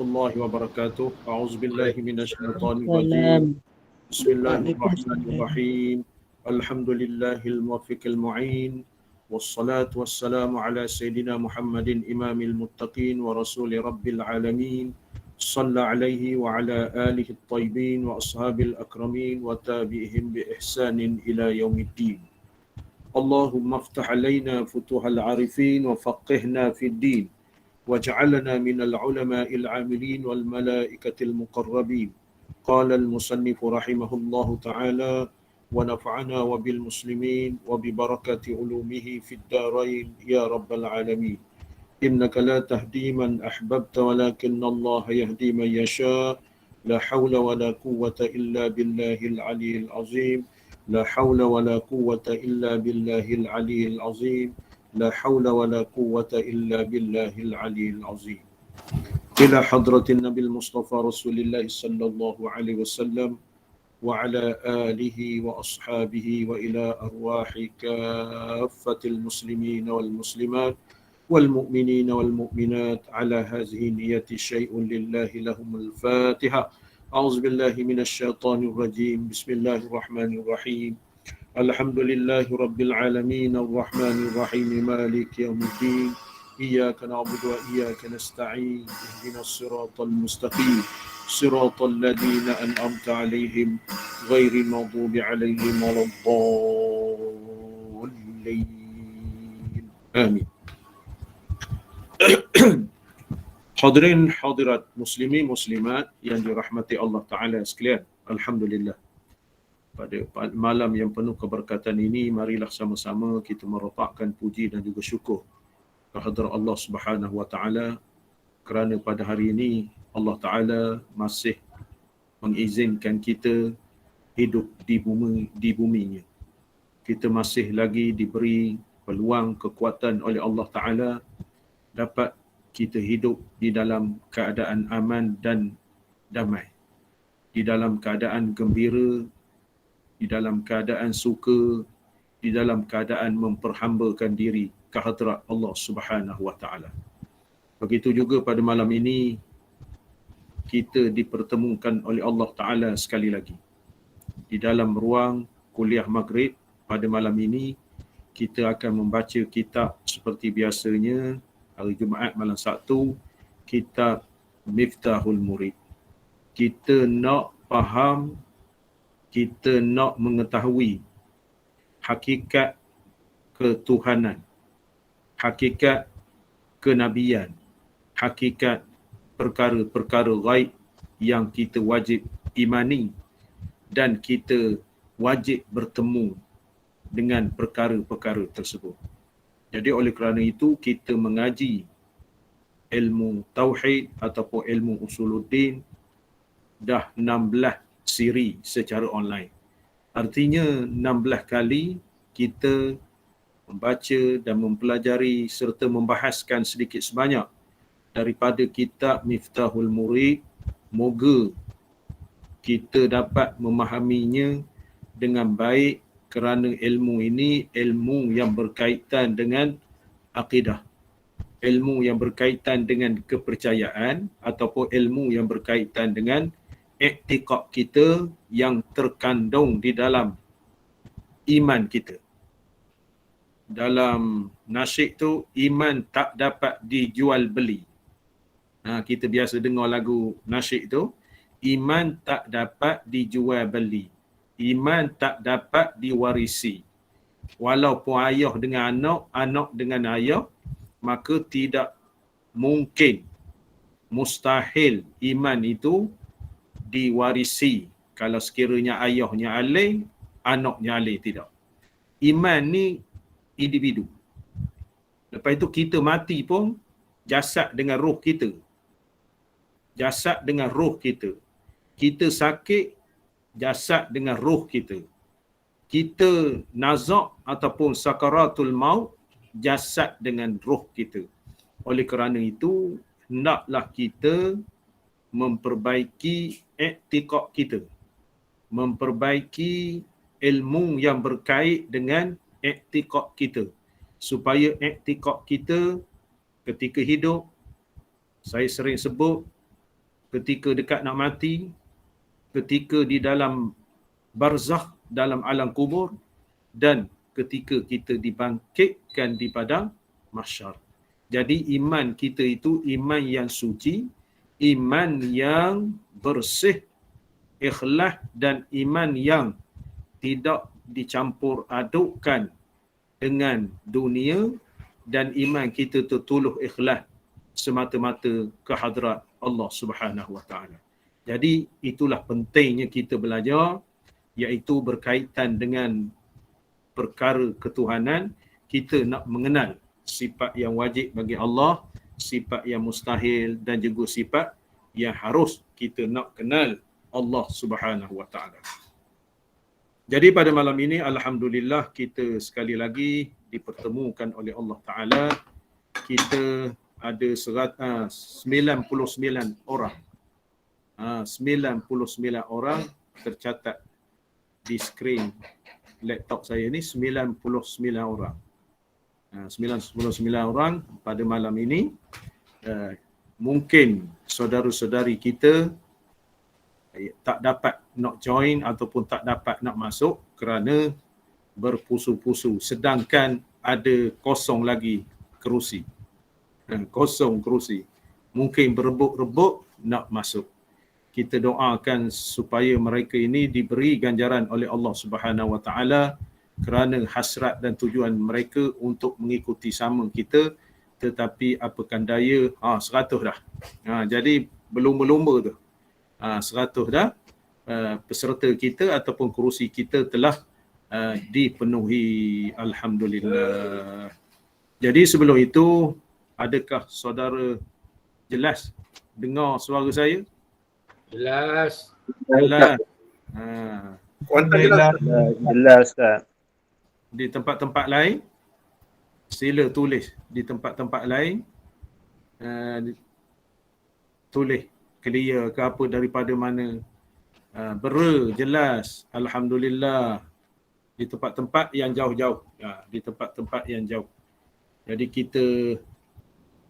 warahmatullahi wabarakatuh. A'udzubillahi minasyaitonirrajim. Waalaikumsalam. Bismillahirrahmanirrahim. Alhamdulillahil muwaffiqil mu'in. Wassalatu wassalamu ala sayyidina Muhammadin imamil muttaqin wa rasuli rabbil alamin. Shalla alaihi wa ala alihi at-tayyibin wa ashabil akramin wa tabi'ihim bi ihsanin ila yaumiddin. Allahumma aftah alaina futuhal arifin wa faqihna fid din. واجعلنا من العلماء العاملين والملائكة المقربين. قال المصنف رحمه الله تعالى ونفعنا وبالمسلمين وببركة علومه في الدارين يا رب العالمين. إنك لا تهدي من أحببت ولكن الله يهدي من يشاء. لا حول ولا قوة إلا بالله العلي العظيم. لا حول ولا قوة إلا بالله العلي العظيم. لا حول ولا قوة إلا بالله العلي العظيم. إلى حضرة النبي المصطفى رسول الله صلى الله عليه وسلم وعلى آله وأصحابه وإلى أرواح كافة المسلمين والمسلمات والمؤمنين والمؤمنات على هذه النية شيء لله لهم الفاتحة. أعوذ بالله من الشيطان الرجيم. بسم الله الرحمن الرحيم. Alhamdulillahi Rabbil Alamin Ar-Rahmanir Rahim Maliki Yawmiddin. Iyyaka na'budu wa iyyaka nasta'in. Ihdinas siratal mustaqim. Siratal ladzina an'amta 'alaihim ghairil maghdubi 'alaihim waladdallin. Amin. Hadirin hadirat muslimin muslimat yang dirahmati Allah Ta'ala sekalian. Alhamdulillah. Pada malam yang penuh keberkatan ini, marilah sama-sama kita merotakkan puji dan juga syukur kehadrat Allah Subhanahu Wa Taala kerana pada hari ini Allah Taala masih mengizinkan kita hidup di buminya. Kita masih lagi diberi peluang kekuatan oleh Allah Taala dapat kita hidup di dalam keadaan aman dan damai, di dalam keadaan gembira, di dalam keadaan suka, di dalam keadaan memperhambakan diri ke hadrat Allah Subhanahu Wa Taala. Begitu juga pada malam ini kita dipertemukan oleh Allah Taala sekali lagi di dalam ruang kuliah maghrib. Pada malam ini kita akan membaca kitab seperti biasanya hari Jumaat malam Sabtu, kitab Miftahul Murid. Kita nak faham, kita nak mengetahui hakikat ketuhanan, hakikat kenabian, hakikat perkara-perkara ghaib yang kita wajib imani dan kita wajib bertemu dengan perkara-perkara tersebut. Jadi oleh kerana itu kita mengaji ilmu tauhid ataupun ilmu usuluddin dah 16 siri secara online. Artinya 16 kali kita membaca dan mempelajari serta membahaskan sedikit sebanyak daripada kitab Miftahul Murid. Moga kita dapat memahaminya dengan baik kerana ilmu ini ilmu yang berkaitan dengan akidah, ilmu yang berkaitan dengan kepercayaan ataupun ilmu yang berkaitan dengan iktikad kita yang terkandung di dalam iman kita. Dalam nasyid tu, iman tak dapat dijual beli. Kita biasa dengar lagu nasyid tu, iman tak dapat dijual beli, iman tak dapat diwarisi. Walaupun ayah dengan anak, anak dengan ayah, maka tidak mungkin, mustahil iman itu diwarisi kalau sekiranya ayahnya alih, anaknya alih, tidak. Iman ni individu. Lepas itu kita mati pun jasad dengan roh kita. Jasad dengan roh kita. Kita sakit, jasad dengan roh kita. Kita nazak ataupun sakaratul maut, jasad dengan roh kita. Oleh kerana itu, hendaklah kita memperbaiki iktikad kita, memperbaiki ilmu yang berkait dengan iktikad kita, supaya iktikad kita ketika hidup, saya sering sebut, ketika dekat nak mati, ketika di dalam barzakh, dalam alam kubur, dan ketika kita dibangkitkan di padang mahsyar. Jadi iman kita itu iman yang suci, iman yang bersih, ikhlas, dan iman yang tidak dicampur adukkan dengan dunia, dan iman kita tertuluh ikhlas semata-mata ke hadrat Allah Subhanahu Wa Taala. Jadi itulah pentingnya kita belajar, iaitu berkaitan dengan perkara ketuhanan. Kita nak mengenal sifat yang wajib bagi Allah, sifat yang mustahil, dan juga sifat yang harus kita nak kenal Allah Subhanahu Wa Taala. Jadi pada malam ini alhamdulillah kita sekali lagi dipertemukan oleh Allah Taala. Kita ada 99 orang. 99 orang tercatat di skrin laptop saya ni, 99 orang. 99 orang pada malam ini. Mungkin saudara-saudari kita tak dapat nak join ataupun tak dapat nak masuk kerana berpusu-pusu, sedangkan ada kosong lagi kerusi. Kosong kerusi. Mungkin berebut-rebut nak masuk. Kita doakan supaya mereka ini diberi ganjaran oleh Allah Subhanahu Wa Taala kerana hasrat dan tujuan mereka untuk mengikuti sama kita, tetapi apakan daya, 100 dah. Jadi berlumba-lumba tu. 100 dah, peserta kita ataupun kerusi kita telah dipenuhi, alhamdulillah. Jadi sebelum itu, adakah saudara jelas dengar suara saya? Jelas. Jelas. Jelas Ustaz. Di tempat-tempat lain, sila tulis di tempat-tempat lain, tulis clear ke apa daripada mana. Jelas, alhamdulillah. Di tempat-tempat yang jauh-jauh, di tempat-tempat yang jauh. Jadi kita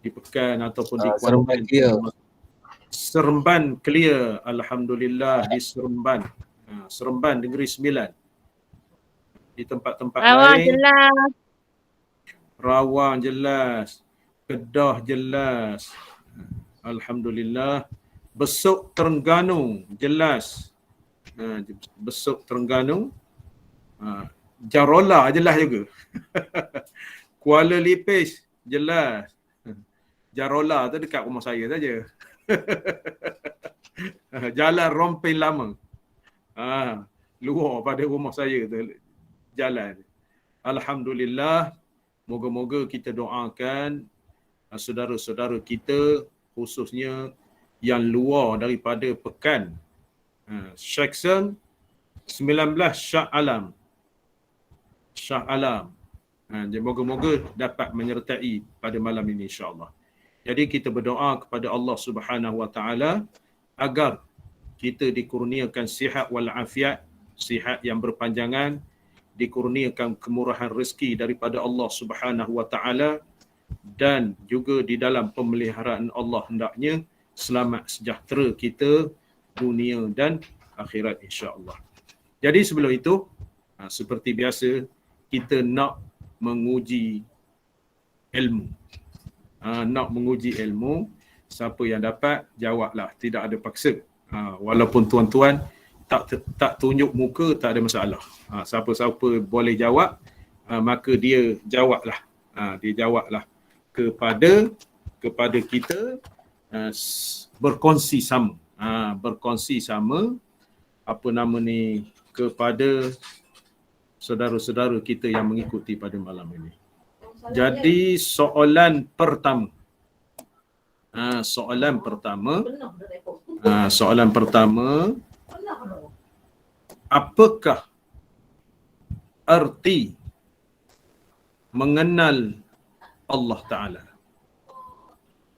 di Pekan ataupun di Kuantan, Seremban clear, alhamdulillah. Di Seremban, Seremban Negeri Sembilan. Di tempat-tempat lain jelas. Rawang jelas, Kedah jelas, alhamdulillah. Besuk Terengganu jelas, Besuk Terengganu. Jarola jelas juga. Kuala Lipis jelas. Jarola tu dekat rumah saya saja. Jalan Rompin Lama, luar pada rumah saya tu jalan. Alhamdulillah. Moga-moga kita doakan saudara-saudara kita, khususnya yang luar daripada Pekan, Seksyen 19 Shah Alam. Moga-moga dapat menyertai pada malam ini insya-Allah. Jadi kita berdoa kepada Allah Subhanahu Wa Taala agar kita dikurniakan sihat wal afiat, sihat yang berpanjangan, dikurniakan kemurahan rezeki daripada Allah Subhanahu Wa Taala, dan juga di dalam pemeliharaan Allah hendaknya selamat sejahtera kita dunia dan akhirat insya-Allah. Jadi sebelum itu, seperti biasa, kita nak menguji ilmu. Siapa yang dapat, jawablah. Tidak ada paksa. Walaupun tuan-tuan tak tunjuk muka, tak ada masalah. Siapa-siapa boleh jawab, maka dia jawablah. Dia jawablah kepada kita, berkongsi sama. Berkongsi sama, kepada saudara-saudara kita yang mengikuti pada malam ini. Jadi soalan pertama. Apakah arti mengenal Allah Ta'ala?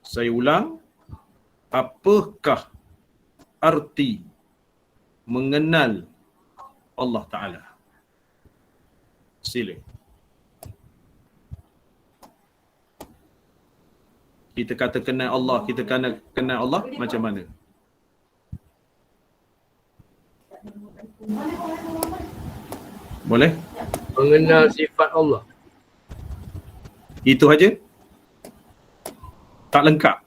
Saya ulang. Apakah arti mengenal Allah Ta'ala? Sila. Kita kata kenal Allah, kita kenal Allah macam mana? Boleh? Mengenal sifat Allah. Itu aja? Tak lengkap.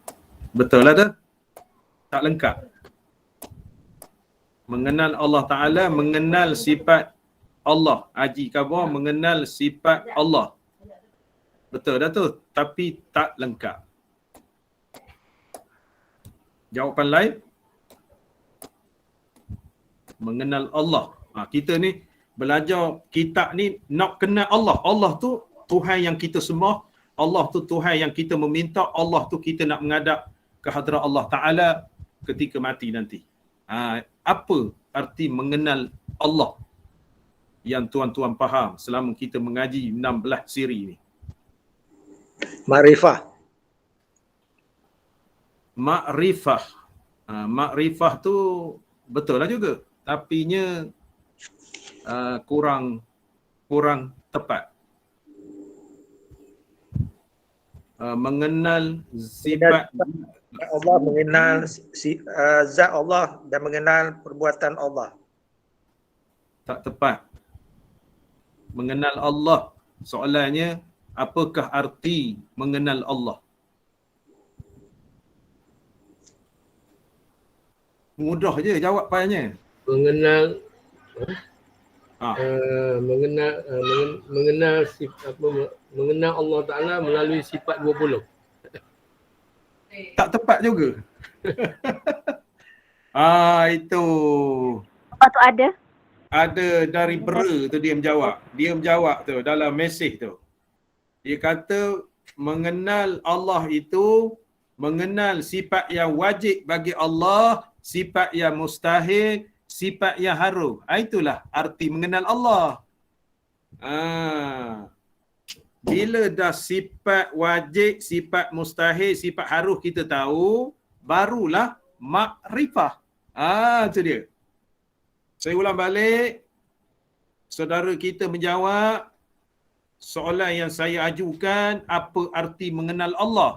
Betul lah tu? Tak lengkap. Mengenal Allah Ta'ala, mengenal sifat Allah. Haji khabar mengenal sifat Allah. Betul dah tu. Tapi tak lengkap. Jawapan lain? Mengenal Allah. Kita ni belajar kitab ni nak kenal Allah. Allah tu Tuhan yang kita sembah. Allah tu Tuhan yang kita meminta. Allah tu kita nak menghadap ke hadrat Allah Ta'ala ketika mati nanti. Apa arti mengenal Allah yang tuan-tuan faham selama kita mengaji 16 siri ni? Makrifah. Makrifah. Makrifah tu betul lah juga. Tapinya kurang tepat. Mengenal sifat Allah, mengenal zat Allah dan mengenal perbuatan Allah. tak tepat. Mengenal Allah. Soalannya, apakah arti mengenal Allah? Mudah je jawapannya. Mengenal Ah. mengenal sifat mengenal Allah Taala melalui sifat 20. Tak tepat juga. Itu. Apa tu ada? Ada dari Bera tu dia menjawab tu dalam mesej tu. Dia kata mengenal Allah itu mengenal sifat yang wajib bagi Allah, sifat yang mustahil, sifat yang harum. Itulah arti mengenal Allah. Bila dah sifat wajib, sifat mustahil, sifat harum kita tahu, barulah makrifah. Itu dia. Saya ulang balik. Saudara kita menjawab soalan yang saya ajukan, apa arti mengenal Allah?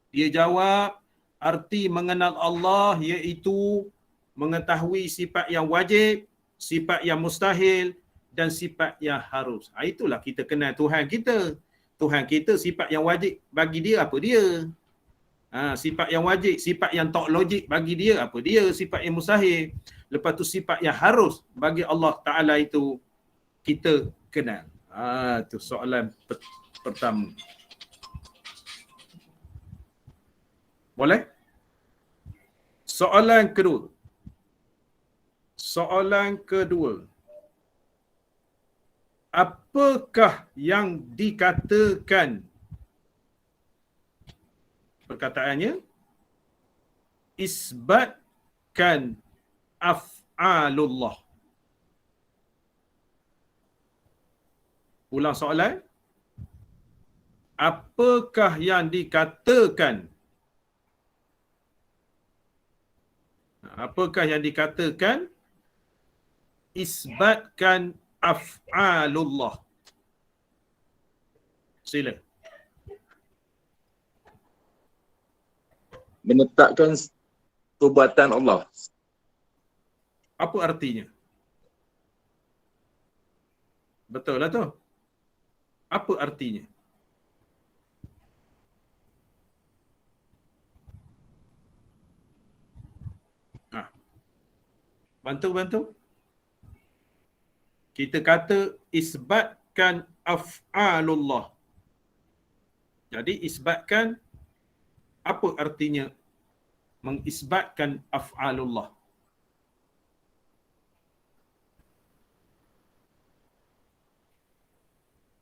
Dia jawab, arti mengenal Allah iaitu mengetahui sifat yang wajib, sifat yang mustahil dan sifat yang harus. Itulah kita kenal Tuhan kita. Tuhan kita sifat yang wajib bagi dia apa dia? Sifat yang wajib, sifat yang tak logik bagi dia apa dia? Sifat yang mustahil. Lepas tu sifat yang harus bagi Allah Ta'ala itu kita kenal. Itu soalan pertama. Boleh? Soalan kedua. Apakah yang dikatakan? Perkataannya, isbatkan af'alullah. Ulang soalan. Apakah yang dikatakan? Apakah yang dikatakan? Isbatkan af'alullah. Sila. Menetapkan perbuatan Allah. Apa artinya? Betul lah tu. Apa artinya? Bantu. Kita kata isbatkan af'alullah. Jadi isbatkan, apa artinya mengisbatkan af'alullah?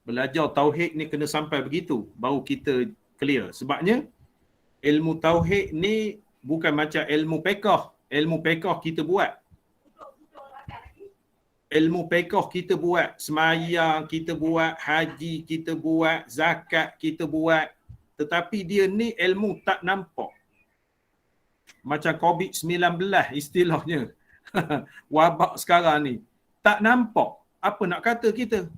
Belajar tauhid ni kena sampai begitu baru kita clear. Sebabnya ilmu tauhid ni bukan macam ilmu fiqh. Ilmu fiqh kita buat. Ilmu fiqh kita buat, sembahyang kita buat, haji kita buat, zakat kita buat. Tetapi dia ni ilmu tak nampak. Macam COVID-19 istilahnya. Wabak sekarang ni. Tak nampak. Apa nak kata kita?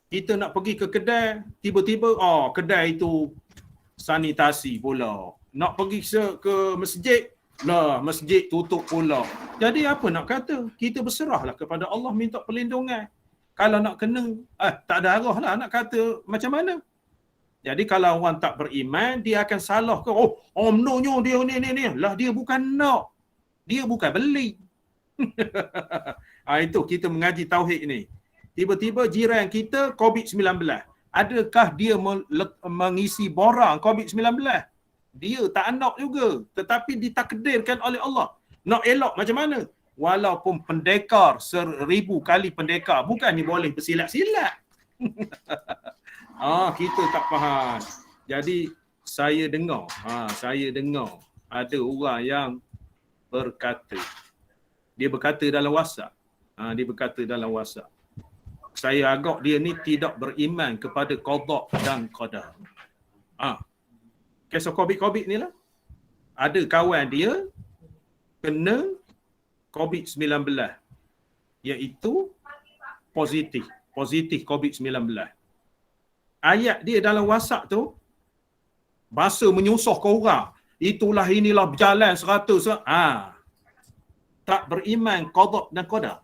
Kita nak pergi ke kedai, tiba-tiba kedai itu sanitasi pula. Nak pergi ke masjid, Lah, masjid tutup pula. Jadi apa nak kata? Kita berserahlah kepada Allah minta perlindungan. Kalau nak kena, tak ada arah lah nak kata macam mana. Jadi kalau orang tak beriman, dia akan salah ke? Oh, omnonya dia ni. Lah dia bukan nak. Dia bukan beli. Itu kita mengaji tauhid ni. Tiba-tiba jiran kita COVID-19. Adakah dia mengisi borang COVID-19? Dia tak nak juga. Tetapi ditakdirkan oleh Allah. Nak elok macam mana? Walaupun pendekar 1000 kali pendekar, bukannya boleh bersilat-silat. Kita tak faham. Jadi saya dengar ada orang yang berkata. Dia berkata dalam WhatsApp. Saya agak dia ni tidak beriman kepada qada dan qadar. Kisah COVID ni lah. Ada kawan dia kena COVID-19 iaitu positif COVID-19. Ayat dia dalam WhatsApp tu bahasa menyusah ke orang. Itulah inilah berjalan 100. Tak beriman qada dan qadar.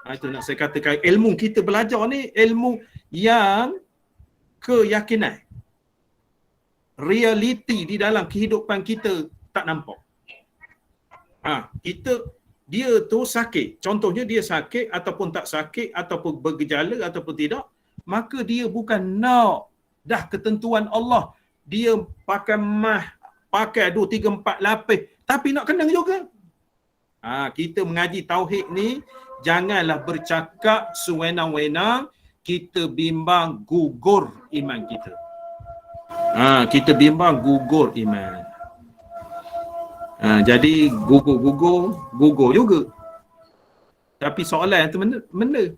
Itu nak saya katakan ilmu kita belajar ni ilmu yang keyakinan. Realiti di dalam kehidupan kita tak nampak. Dia tu sakit. Contohnya dia sakit ataupun tak sakit ataupun bergejala ataupun tidak, maka dia bukan nak dah ketentuan Allah. Dia pakai 2, 3, 4 lapis tapi nak kena juga. Kita mengaji tauhid ni janganlah bercakap sewenang-wenang, kita bimbang gugur iman kita. Kita bimbang gugur iman. Jadi gugur juga. Tapi soalan tu benda.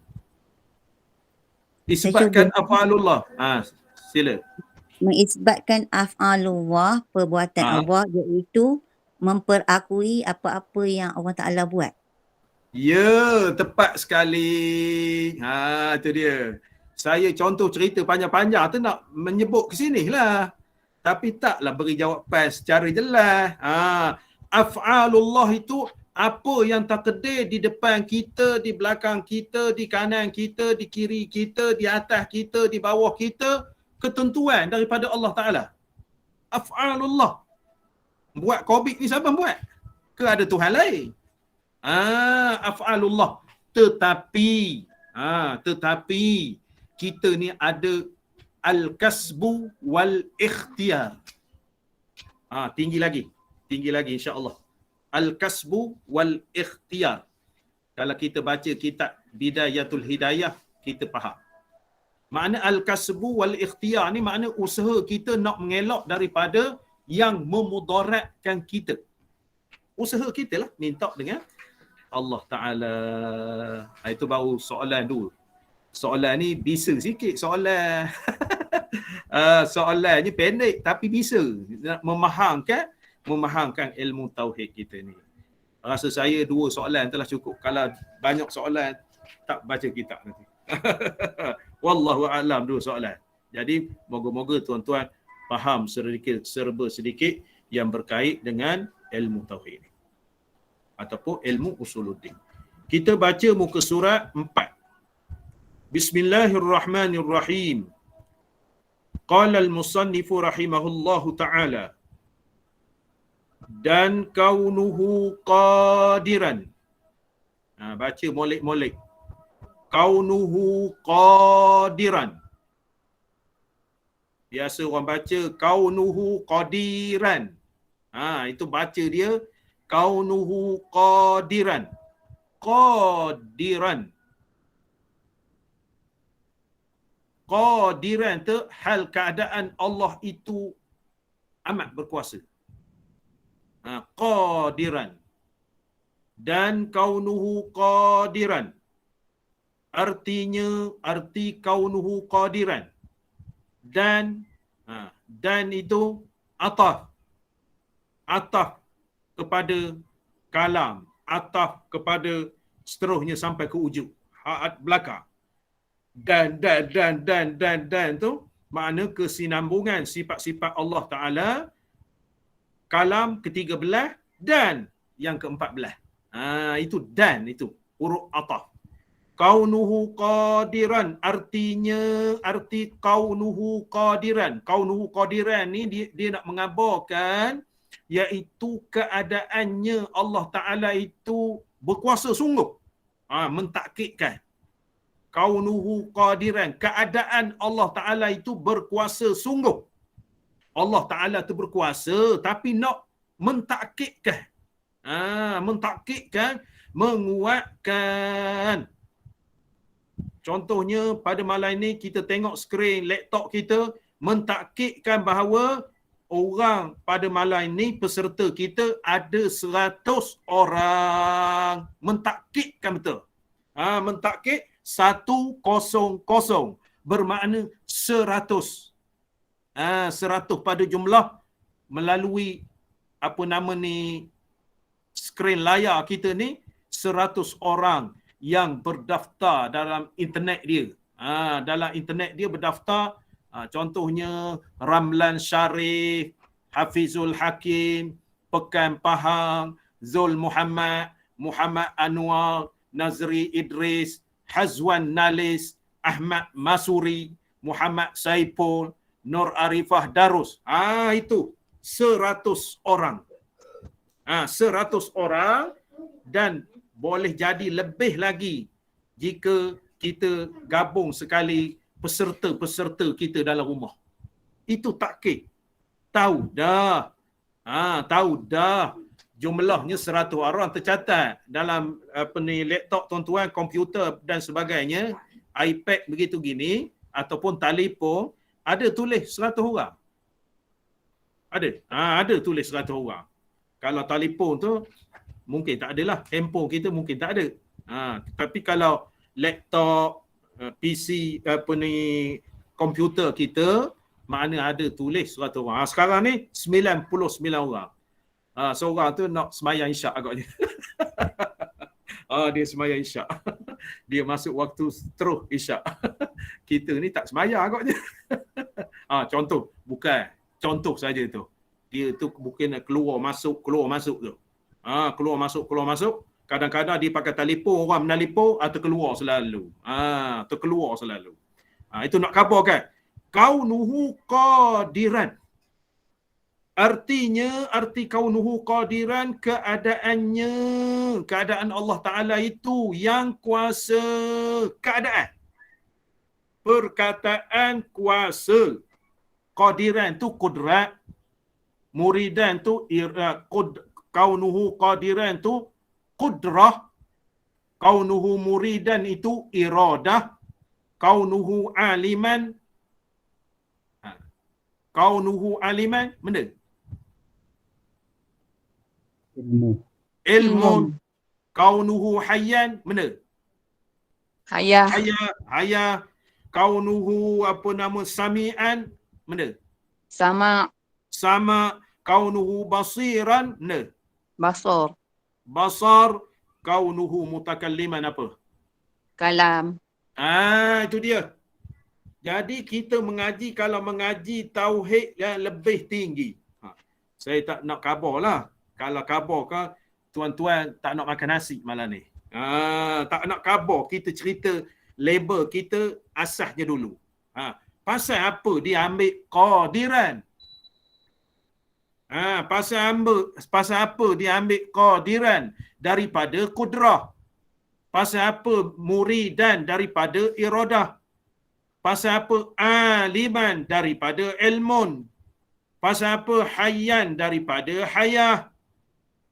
Isbatkan af'alullah. Sila. Mengisbatkan af'alullah, perbuatan Allah, iaitu memperakui apa-apa yang Allah Ta'ala buat. Ya, tepat sekali. Itu dia. Saya contoh cerita panjang-panjang tu nak menyebut ke sini lah. Tapi taklah beri jawapan secara jelas. Af'alullah itu apa yang takdir di depan kita, di belakang kita, di kanan kita, di kiri kita, di atas kita, di bawah kita. Ketentuan daripada Allah Ta'ala. Af'alullah. Buat COVID ni siapa buat? Ke ada Tuhan lain? Af'alullah. Tetapi kita ni ada al-kasbu wal ikhtiyar. Tinggi lagi insya-Allah. Al-kasbu wal ikhtiyar. Kalau kita baca kitab Bidayatul Hidayah, kita faham. Makna al-kasbu wal ikhtiyar ni makna usaha kita nak mengelak daripada yang memudaratkan kita. Usaha kita lah minta dengan Allah Ta'ala. Itu baru soalan dulu. Soalan ni bisa sikit soalan. Soalannya pendek tapi bisa nak memahamkan ilmu tauhid kita ni. Rasa saya 2 soalan telah cukup. Kalau banyak soalan tak baca kitab nanti. Wallahu a'lam 2 soalan. Jadi moga-moga tuan-tuan faham serba sedikit yang berkait dengan ilmu tauhid ni ataupun ilmu usuluddin. Kita baca muka surat 4. Bismillahirrahmanirrahim. Qala al-musannifu rahimahullahu ta'ala, dan kaunuhu qadiran. Baca molek-molek. Kaunuhu qadiran. Biasa orang baca kaunuhu qadiran. Itu baca dia kaunuhu qadiran. Qadiran. Qadiran tu hal keadaan Allah itu amat berkuasa. Qadiran. Dan kaunuhu qadiran. Arti kaunuhu qadiran. Dan itu ataf kepada kalam, ataf kepada seterusnya sampai ke ujung belakang. Dan tu makna kesinambungan sifat-sifat Allah Ta'ala. Kalam ketiga belah, Dan yang ke-14. Itu dan itu huruf ataf. Kaunuhu qadiran, arti kaunuhu qadiran. Kaunuhu qadiran ni dia nak mengabarkan iaitu keadaannya Allah Ta'ala itu berkuasa sungguh. Mentakkidkan. Kaunuhu qadiran, keadaan Allah Ta'ala itu berkuasa sungguh. Allah Ta'ala itu berkuasa tapi nak mentakkidkan. Mentakkidkan, menguatkan. Contohnya pada malam ini kita tengok skrin laptop kita mentakkidkan bahawa orang pada malam ini peserta kita ada 100 orang. Mentakkidkan betul. Mentakkid 100 bermakna 100. 100 pada jumlah melalui skrin layar kita ni 100 orang yang berdaftar dalam internet dia. Dalam internet dia berdaftar, contohnya Ramlan Sharif, Hafizul Hakim, Pekan Pahang, Zul Muhammad, Muhammad Anwar, Nazri Idris, Hazwan Nalis, Ahmad Masuri, Muhammad Saipul, Nur Arifah Darus. Itu 100 orang. 100 orang, dan boleh jadi lebih lagi jika kita gabung sekali peserta-peserta kita dalam rumah. Itu takkid. Tahu dah. Jumlahnya 100 orang tercatat dalam laptop tuan-tuan, komputer dan sebagainya, iPad begitu gini ataupun telefon, ada tulis 100 orang. Ada tulis 100 orang. Kalau telefon tu mungkin tak adalah, handphone kita mungkin tak ada. Tapi kalau laptop, PC, komputer kita, makna ada tulis 100 orang. Sekarang ni 99 orang. Seorang tu nak semayang isyak agaknya. Dia semayang isyak. Dia masuk waktu terus isyak. Kita ni tak semayang agaknya. Contoh, bukan. Contoh saja tu. Dia tu bukan keluar masuk tu. Keluar masuk. Kadang-kadang dia pakai telefon, orang menelpon atau keluar selalu. Itu nak khabarkan. Kaunuhu qadiran. Artinya, arti kaunuhu qadiran, keadaan Allah Ta'ala itu yang kuasa. Keadaan. Perkataan kuasa. Qadiran tu kudrat. Muridan tu kaunuhu qadiran tu qudrah, kaunuhu muridan itu iradah, kaunuhu aliman, benda ilmu, kaunuhu hayyan, benda hayya, kaunuhu sami'an, benda sama, kaunuhu basiran, benda basar, kaunuhu mutakalliman, apa? Kalam. Itu dia. Jadi kita mengaji, kalau mengaji tauhid yang lebih tinggi. Saya tak nak khabar lah. Kalau khabar ke, tuan-tuan tak nak makan nasi malam ni. Tak nak khabar, kita cerita label kita asasnya dulu. Pasal apa dia ambil qadiran? Pasal apa dia ambil qadiran daripada kudrah? Pasal apa muridan daripada iradah? Pasal apa aliman daripada ilmun? Pasal apa hayyan daripada hayah?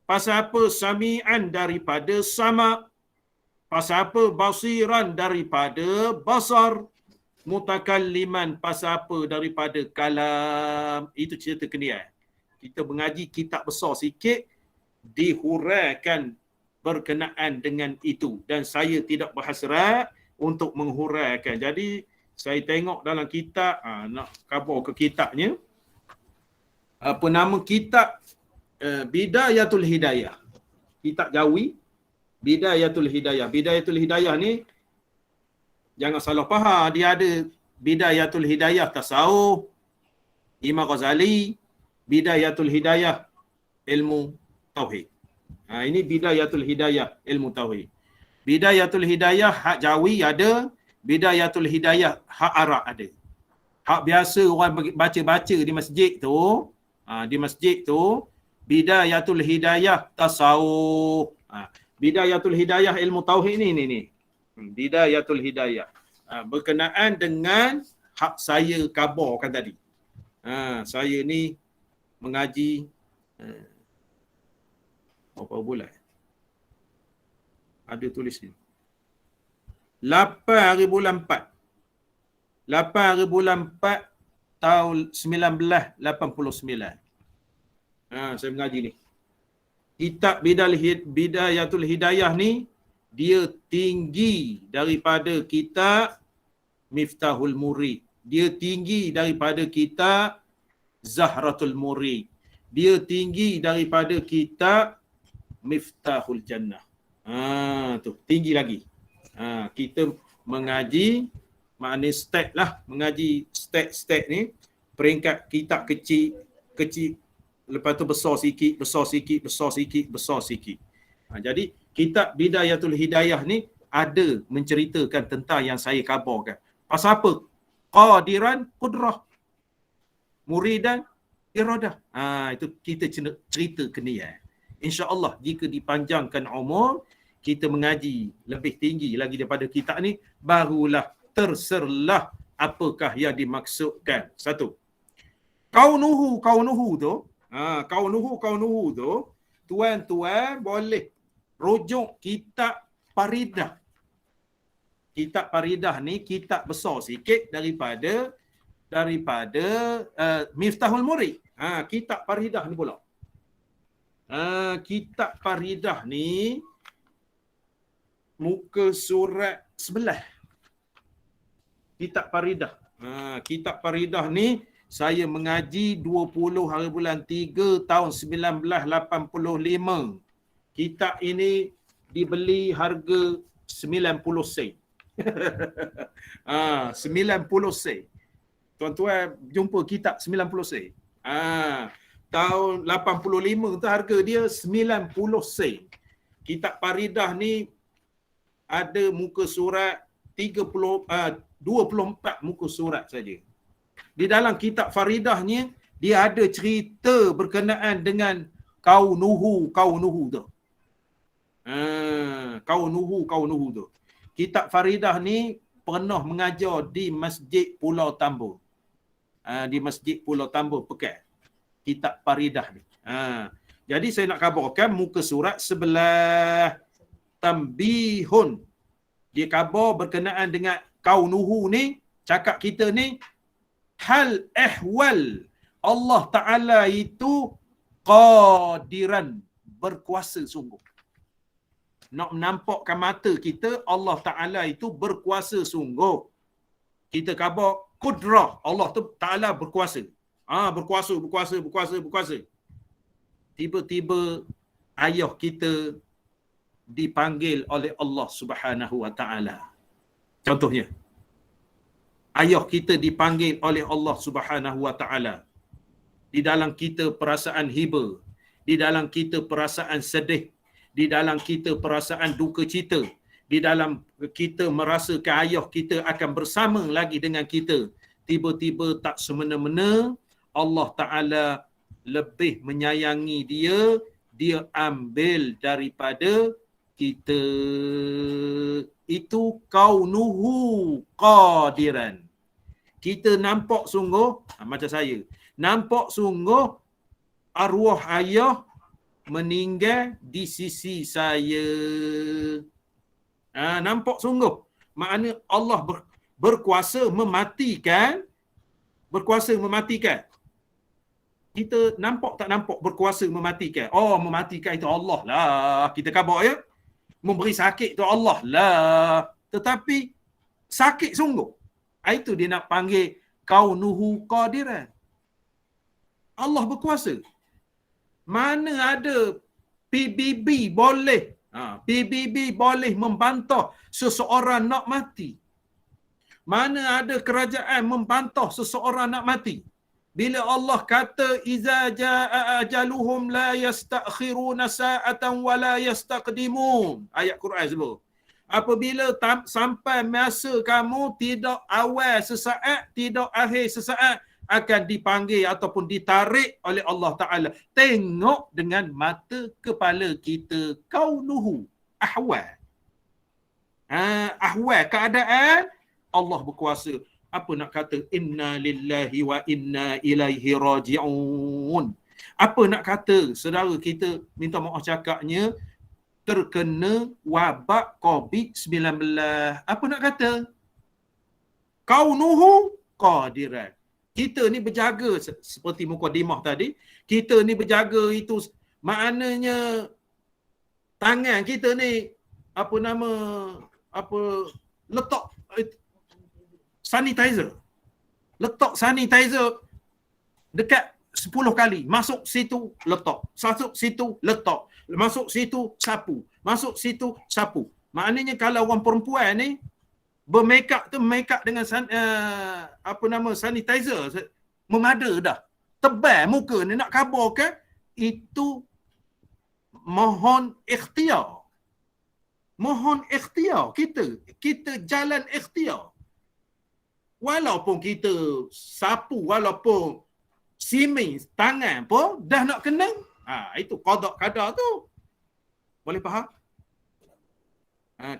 Pasal apa sami'an daripada sama'? Pasal apa basiran daripada basar? Mutakalliman pasal apa daripada kalam? Itu cerita kenian. Kita mengaji kitab besar sikit, dihuraikan berkenaan dengan itu. Dan saya tidak berhasrat untuk menghuraikan. Jadi, saya tengok dalam kitab, nak khabar ke kitabnya. Apa nama kitab? Bidayatul Hidayah. Kitab Jawi, Bidayatul Hidayah. Bidayatul Hidayah ni, jangan salah faham, dia ada Bidayatul Hidayah Tasawuf, Imam Ghazali, Bidayatul Hidayah ilmu tauhid. Ini bidayatul hidayah ilmu tauhid. Bidayatul hidayah hak Jawi ada, bidayatul hidayah hak Arab ada. Hak biasa orang baca-baca di masjid tu, bidayatul hidayah tasawuf. Bidayatul hidayah ilmu tauhid ni. Bidayatul hidayah. Berkenaan dengan hak saya kabarkan tadi. Saya ni mengaji berapa bulan? Ada tulis ni. 8 hari bulan 4. 8 hari bulan 4 tahun 1989. Saya mengaji ni. Kitab Bidayatul Hidayah ni dia tinggi daripada kitab Miftahul Murid. Dia tinggi daripada kitab Zahratul Murid. Dia tinggi daripada kitab Miftahul Jannah. Tu tinggi lagi. Kita mengaji makna step lah, mengaji step ni, peringkat kitab kecil, lepas tu besar sikit. Jadi kitab Bidayatul Hidayah ni ada menceritakan tentang yang saya kabarkan. Pasal apa? Qadiran, qudrah. Muridan, iradah. Itu kita cerita kenian. InsyaAllah jika dipanjangkan umur, kita mengaji lebih tinggi lagi daripada kitab ni, barulah terserlah apakah yang dimaksudkan. Satu. Kaunuhu tu, tuan-tuan boleh rujuk kitab Faridah. Kitab Faridah ni kitab besar sikit daripada Miftahul Murid. Kitab Faridah ni pula. Kitab Faridah ni muka surat 11. Kitab Faridah. Kitab Faridah ni saya mengaji 20 hari bulan 3 tahun 1985. Kitab ini dibeli harga 90 sen. 90 sen. Tuan-tuan jumpa kitab 90 sen. Tahun 85 tu harga dia 90 sen. Kitab Faridah ni ada muka surat 24 muka surat saja. Di dalam kitab Faridah ni dia ada cerita berkenaan dengan kaunuhu tu. Kaunuhu tu. Kitab Faridah ni pernah mengajar di Masjid Pulau Tambur. Di Masjid Pulau Tambur Pekan. Kitab Faridah ni. Jadi saya nak khabarkan muka surat 11 tambihun. Dia khabar berkenaan dengan kaunuhu ni, cakap kita ni, hal ehwal Allah Ta'ala itu qadiran, berkuasa sungguh. Nak menampakkan mata kita, Allah Ta'ala itu berkuasa sungguh. Kita khabar kudrah, Allah Ta'ala berkuasa. Berkuasa. Tiba-tiba ayah kita dipanggil oleh Allah Subhanahu Wa Ta'ala. Contohnya, ayah kita dipanggil oleh Allah Subhanahu Wa Ta'ala. Di dalam kita perasaan hiba, di dalam kita perasaan sedih, di dalam kita perasaan duka cita, di dalam kita merasakan ayah kita akan bersama lagi dengan kita. Tiba-tiba tak semena-mena Allah Ta'ala lebih menyayangi dia ambil daripada kita. Itu kaunuhu qadiran. Kita nampak sungguh, macam saya, nampak sungguh arwah ayah meninggal di sisi saya. Nampak sungguh. Maknanya Allah berkuasa mematikan. Kita nampak tak nampak berkuasa mematikan? Oh, mematikan itu Allah lah. Kita khabar ya. Memberi sakit itu Allah lah. Tetapi sakit sungguh. Itu dia nak panggil kaunuhu qadiran. Allah berkuasa. Mana ada PBB boleh membantah seseorang nak mati. Mana ada kerajaan membantah seseorang nak mati. Bila Allah kata iza jaa ajaluhum la yastakhiruna sa'atan wa la yastaqdimun. Ayat Quran sebut. Apabila sampai masa kamu tidak awal sesaat, tidak akhir sesaat, akan dipanggil ataupun ditarik oleh Allah Ta'ala. Tengok dengan mata kepala kita. Kaunuhu ahwal. Ahwal, keadaan, Allah berkuasa. Apa nak kata? Inna lillahi wa inna ilaihi raji'un. Apa nak kata? Saudara kita minta maaf cakapnya terkena wabak COVID-19. Apa nak kata? Kaunuhu qadiran. Kita ni berjaga seperti mukadimah tadi. Kita ni berjaga itu maknanya tangan kita ni letak sanitizer. Letak sanitizer dekat 10 kali. Masuk situ letak. Masuk situ letak. Masuk situ sapu. Masuk situ sapu. Maknanya kalau orang perempuan ni bermakeup tu makeup dengan sanitizer memada dah. Tebal muka ni nak kabarkan itu mohon ikhtiar. Mohon ikhtiar kita jalan ikhtiar. Walaupun kita sapu, walaupun simen tangan pun dah nak kena. Itu qada qadar tu. Boleh faham?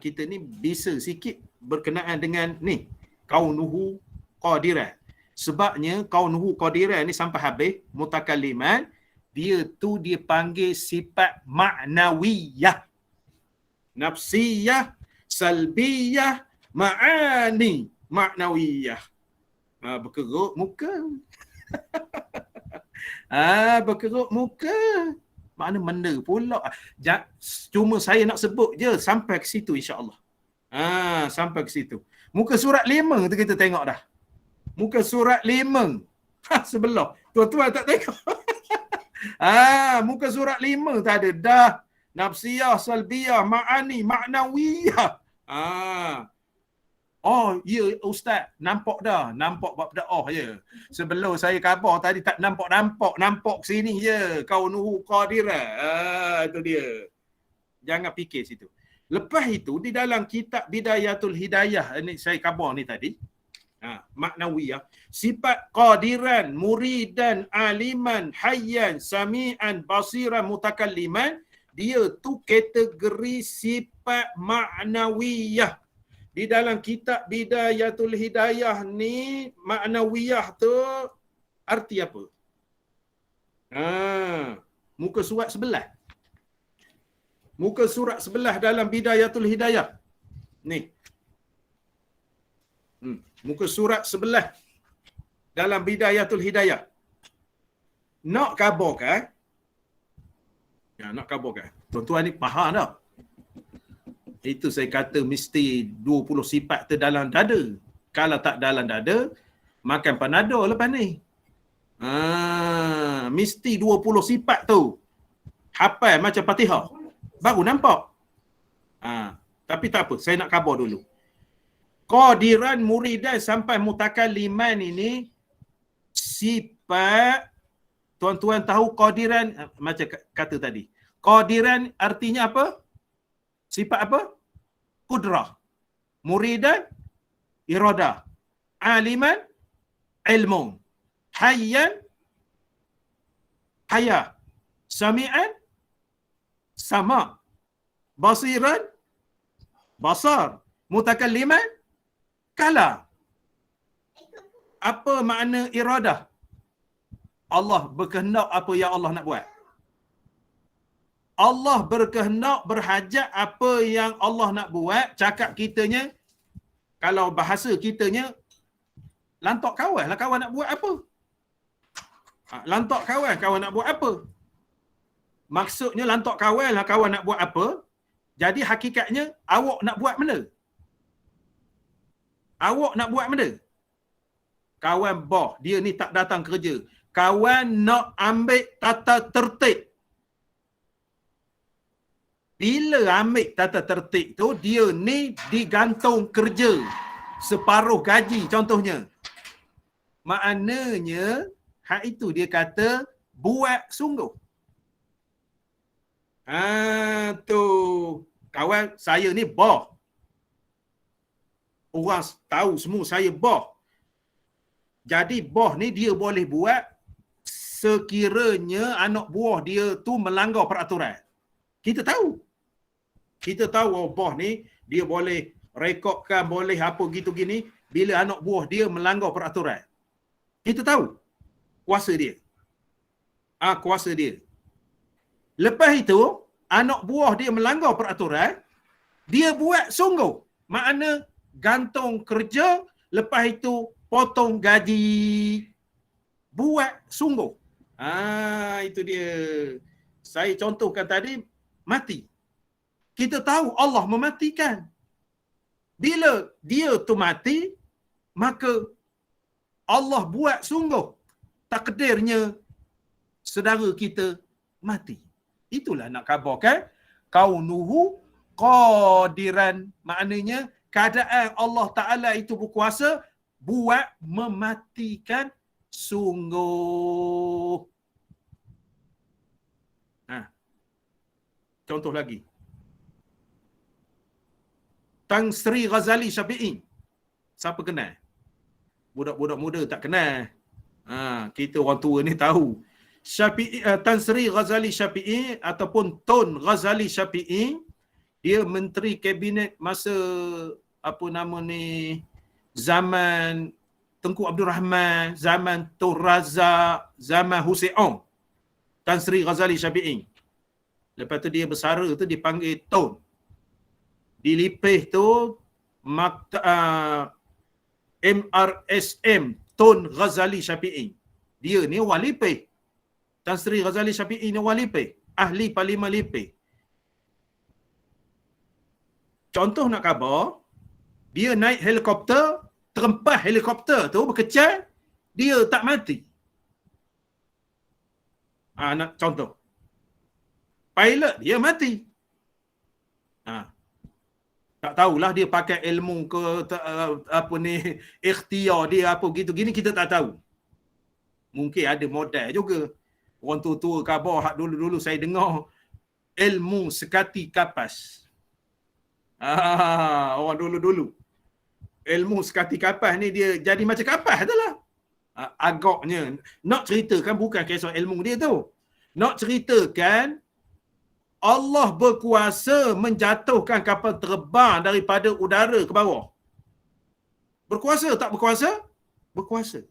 Kita ni bisa sikit berkenaan dengan ni kaunuhu qadiran. Sebabnya kaunuhu qadiran ni sampai habis mutakalliman, dia panggil sifat ma'nawiyah, nafsiyah, salbiyah, ma'ani ma'nawiyah. Berkerut muka. Berkerut muka. Mana benda pula. Cuma saya nak sebut je sampai ke situ insya-Allah. Sampai ke situ. Muka surat 5 tu kita tengok dah. Muka surat 5. Sebelah. Tuan-tuan tak tengok. Muka surat 5 tak ada dah. Nafsiyah, salbiyah, ma'ani, ma'nawiyah. Oh, ya Ustaz, nampak dah. Nampak bab dakwah je. Sebelum saya khabar tadi tak nampak sini je. Kaunuhu qadira. Itu dia. Jangan fikir situ. Lepas itu di dalam kitab Bidayatul Hidayah ni saya khabar ni tadi. Maknawiyah, sifat qadiran, muridan, aliman, hayyan, sami'an, basiran, mutakalliman, dia tu kategori sifat maknawiyah. Di dalam kitab Bidayatul Hidayah ni, maknawiyah tu arti apa? Muka surat 11. Muka surat 11 dalam Bidayatul Hidayah. Ni. Muka surat 11 dalam Bidayatul Hidayah. Nak kabarkan? Nak kabarkan. Tuan-tuan ni faham tak? Itu saya kata mesti 20 sifat tu dalam dada. Kalau tak dalam dada, makan panado lepas ni. Mesti 20 sifat tu. Hafal macam Fatihah. Baru nampak. Tapi tak apa, saya nak khabar dulu. Qadiran, muridan sampai mutakalliman ini sifat. Tuan-tuan tahu qadiran macam kata tadi. Qadiran artinya apa? Sifat apa? Qudrah. Muridan, iradah. Aliman, ilmun. Hayyan, haya. Sami'an, sama. Basiran, basar. Mutakalliman, kala. Apa makna iradah? Allah berkehendak apa yang Allah nak buat. Allah berkehendak, berhajat apa yang Allah nak buat. Cakap kitanya, kalau bahasa kitanya, lantak kawan lah kawan nak buat apa. Lantak kawan nak buat apa. Maksudnya lantak kawan lah kawan nak buat apa. Jadi hakikatnya awak nak buat benda. Awak nak buat benda. Kawan boh, dia ni tak datang kerja. Kawan nak ambil tata tertib. Bila ambil tata tertib tu, dia ni digantung kerja. Separuh gaji contohnya. Maknanya, hak itu dia kata buat sungguh. Tu kawan saya ni boh. Orang tahu semua saya boh. Jadi boh ni dia boleh buat sekiranya anak buah dia tu melanggar peraturan. Kita tahu. Kita tahu boh ni dia boleh rekodkan, boleh apa gitu gini bila anak buah dia melanggar peraturan. Kita tahu kuasa dia. Kuasa dia. Lepas itu, anak buah dia melanggar peraturan, dia buat sungguh. Makna gantung kerja, lepas itu potong gaji. Buat sungguh. Itu dia. Saya contohkan tadi, mati. Kita tahu Allah mematikan. Bila dia tu mati, maka Allah buat sungguh. Takdirnya saudara kita mati. Itulah nak khabarkan kaunuhu qadiran, maknanya keadaan Allah Ta'ala itu berkuasa buat mematikan sungguh. Contoh lagi. Tan Sri Ghazali Syafi'i. Siapa kenal? Budak-budak muda tak kenal. Kita orang tua ni tahu. Syafi'i, Tan Sri Ghazali Syafi'i ataupun Tun Ghazali Syafi'i, dia menteri kabinet masa apa nama ni, zaman Tengku Abdul Rahman, zaman Tun Razak, zaman Hussein Ong. Tan Sri Ghazali Syafi'i. Lepas tu dia bersara tu dipanggil Tun. Dilipih tu MRSM Tun Ghazali Syafi'i. Dia ni orang lipih. Tan Sri Ghazali Syafi'i ni orang lipih. Ahli Parlimen lipih. Contoh nak khabar, dia naik helikopter, terempas helikopter tu berkecil, dia tak mati. Nak contoh. Pilot dia mati. Tak tahulah dia pakai ilmu ke apa ni, ikhtiar dia apa gitu gini, kita tak tahu. Mungkin ada modal juga. Orang tua-tua khabar hak dulu-dulu saya dengar ilmu sekati kapas. Orang dulu-dulu. Ilmu sekati kapas ni dia jadi macam kapas itulah. Agaknya nak ceritakan bukan kisah ilmu dia tu. Nak ceritakan Allah berkuasa menjatuhkan kapal terbang daripada udara ke bawah. Berkuasa tak berkuasa? Berkuasa.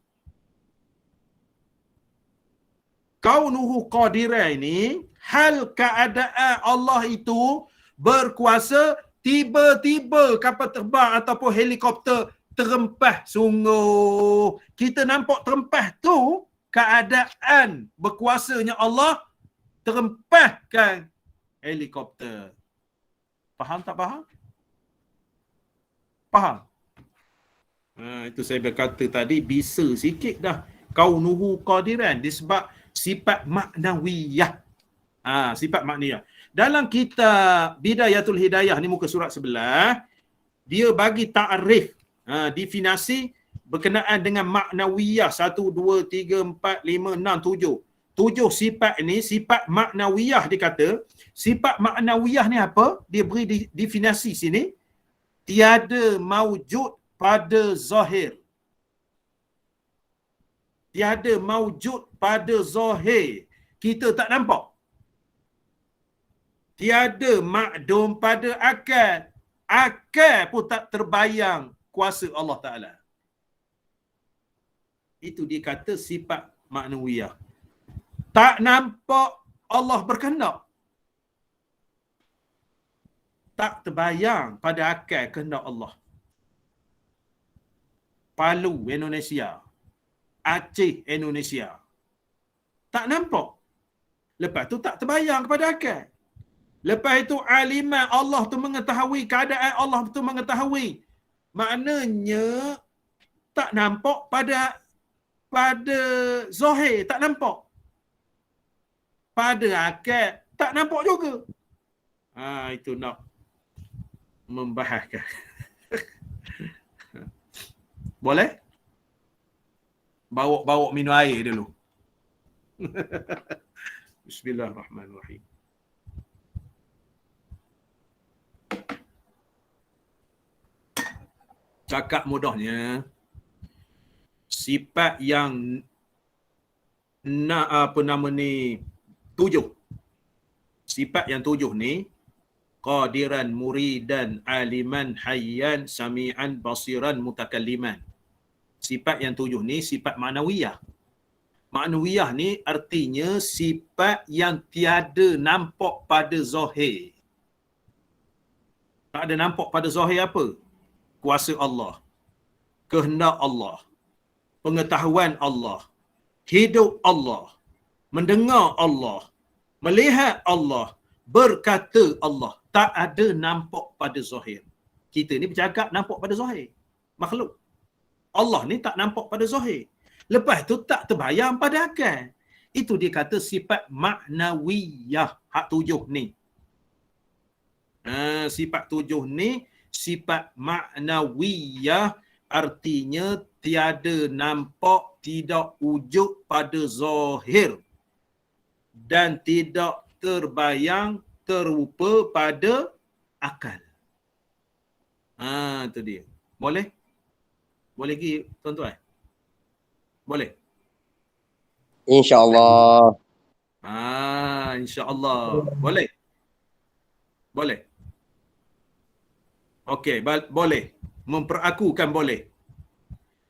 Kaunuhu qadiran ini, hal keadaan Allah itu berkuasa, tiba-tiba kapal terbang ataupun helikopter terempah sungguh. Kita nampak terempah tu, keadaan berkuasanya Allah terempahkan helikopter. Faham tak faham? Faham? Itu saya berkata tadi, bisa sikit dah. Kaunuhu qadiran disebab sifat maknawiyah. Sifat maknawiyah. Dalam kitab Bidayatul Hidayah ni muka surat 11, dia bagi ta'rif, definisi berkenaan dengan maknawiyah 1, 2, 3, 4, 5, 6, 7. 7 sifat ni, sifat maknawiyah dikata. Sifat maknawiyah ni apa? Dia beri definisi sini. Tiada maujud pada zahir. Tiada maujud pada zahir. Kita tak nampak. Tiada makdum pada akal. Akal pun tak terbayang kuasa Allah Ta'ala. Itu dia kata sifat maknawiyah. Tak nampak Allah berkehendak. Tak terbayang pada akal kehendak Allah. Palu, Indonesia. Aceh, Indonesia. Tak nampak. Lepas tu tak terbayang kepada akal. Lepas itu aliman Allah tu mengetahui, keadaan Allah tu mengetahui. Maknanya tak nampak pada zahir, tak nampak. Pada akal tak nampak juga. Itu nak membahaskan. Boleh? Bawa minum air dulu. Bismillahirrahmanirrahim. Cakap mudahnya, sifat yang tujuh. Sifat yang tujuh ni, qadiran, muridan, aliman, hayyan, sami'an, basiran, mutakalliman. Sifat yang tujuh ni sifat ma'nawiyah. Ma'nawiyah ni artinya sifat yang tiada nampak pada zahir. Tak ada nampak pada zahir apa? Kuasa Allah, kehendak Allah, pengetahuan Allah, hidup Allah, mendengar Allah, melihat Allah, berkata Allah. Tak ada nampak pada zahir. Kita ni bercakap nampak pada zahir. Makhluk. Allah ni tak nampak pada zahir. Lepas tu tak terbayang pada akal. Itu dia kata sifat ma'nawiyah. Hak tujuh ni. Sifat tujuh ni sifat ma'nawiyah, artinya tiada nampak, tidak wujud pada zahir dan tidak terbayang, terupa pada akal. Itu dia. Boleh? Boleh lagi tuan-tuan? Boleh? InsyaAllah. InsyaAllah. Boleh? Boleh? Okey, boleh. Memperakukan boleh.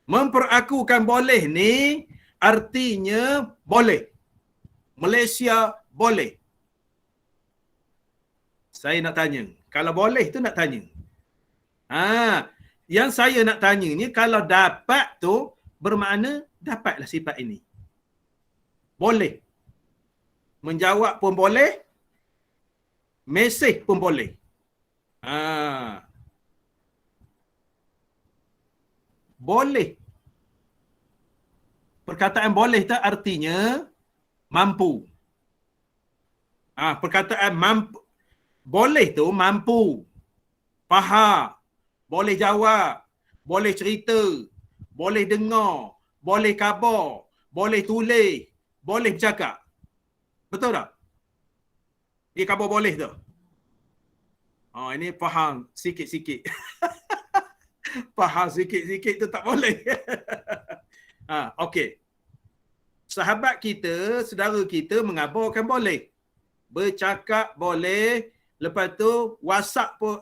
Memperakukan boleh ni artinya boleh. Malaysia boleh. Saya nak tanya. Kalau boleh tu nak tanya. Yang saya nak tanya ni, kalau dapat tu bermakna dapatlah sifat ini. Boleh. Menjawab pun boleh. Mesej pun boleh. Boleh. Perkataan boleh tak artinya mampu. Perkataan mampu. Boleh tu mampu. Faham. Boleh jawab. Boleh cerita. Boleh dengar. Boleh khabar. Boleh tulis. Boleh bercakap. Betul tak? Dia khabar boleh tu. Ini faham sikit-sikit. Faham sikit-sikit tu tak boleh. Okey. Sahabat kita, saudara kita mengabarkan boleh. Bercakap boleh. Lepas tu WhatsApp pun,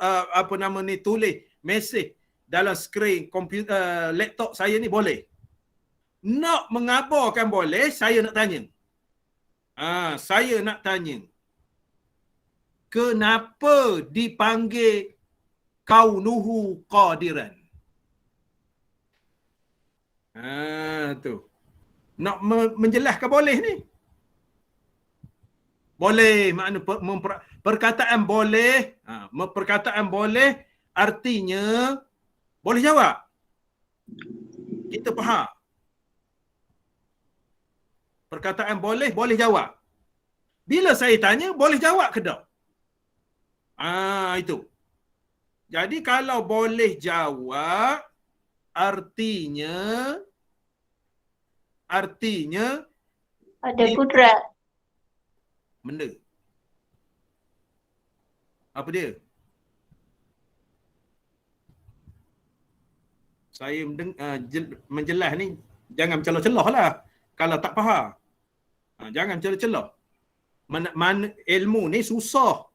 tulis mesej dalam skrin komputer laptop saya ni boleh. Nak mengabarkan boleh, saya nak tanya. Saya nak tanya. Kenapa dipanggil kaunuhu qadiran? Tu. Nak menjelaskan boleh ni. Boleh, makna perkataan boleh, perkataan boleh artinya boleh jawab. Kita faham. Perkataan boleh, boleh jawab. Bila saya tanya, boleh jawab ke tak? Itu. Jadi kalau boleh jawab, artinya Ada kudrat. Benda. Apa dia? Saya menjelas ni jangan mencelah-celah lah. Kalau tak faham. Jangan mencelah-celah. Mana ilmu ni susah.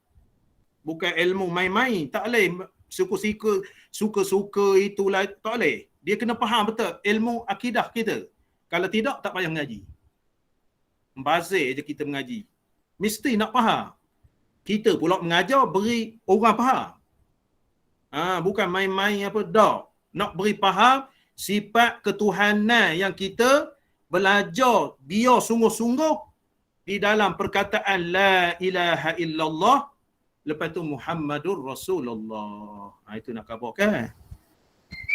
Bukan ilmu main-main. Tak boleh suka-suka itulah. Tak boleh. Dia kena faham betul ilmu akidah kita. Kalau tidak, tak payah mengaji. Membazir je kita mengaji. Mesti nak faham. Kita pula mengajar beri orang faham. Bukan main-main apa dah. Nak beri faham sifat ketuhanan yang kita belajar biar sungguh-sungguh di dalam perkataan la ilaha illallah, lepas tu Muhammadur Rasulullah. Itu nak khabarkan.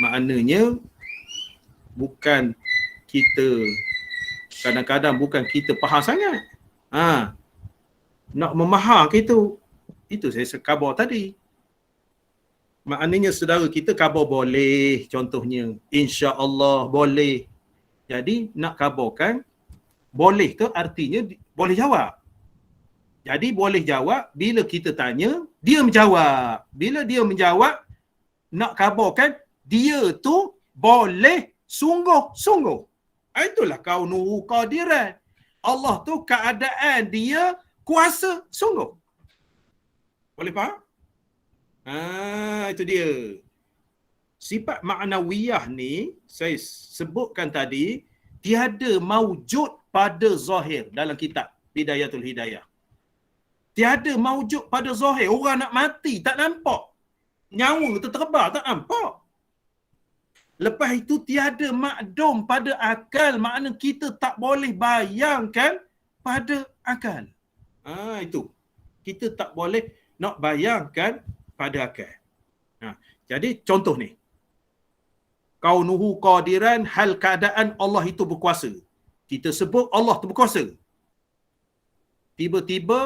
Maknanya bukan kita kadang-kadang bukan kita faham sangat. Nak memaham itu saya khabar tadi. Maknanya saudara kita khabar boleh, contohnya insya-Allah boleh. Jadi nak khabarkan Boleh tu artinya boleh jawab. Jadi boleh jawab bila kita tanya, dia menjawab. Bila dia menjawab, nak khabarkan dia tu boleh sungguh-sungguh. Itulah kaunuhu qadiran. Allah tu keadaan dia kuasa sungguh. Boleh faham? Itu dia. Sifat ma'nawiyah ni saya sebutkan tadi, tiada maujud pada zahir dalam kitab Bidayatul Hidayah. Tiada maujud pada zahir. Orang nak mati tak nampak. Nyawa terterbang tak nampak. Lepas itu tiada makdum pada akal, makna kita tak boleh bayangkan pada akal. Itu. Kita tak boleh nak bayangkan pada akal. Jadi contoh ni. Kaunuhu qadiran, hal keadaan Allah itu berkuasa. Kita sebut Allah itu berkuasa. Tiba-tiba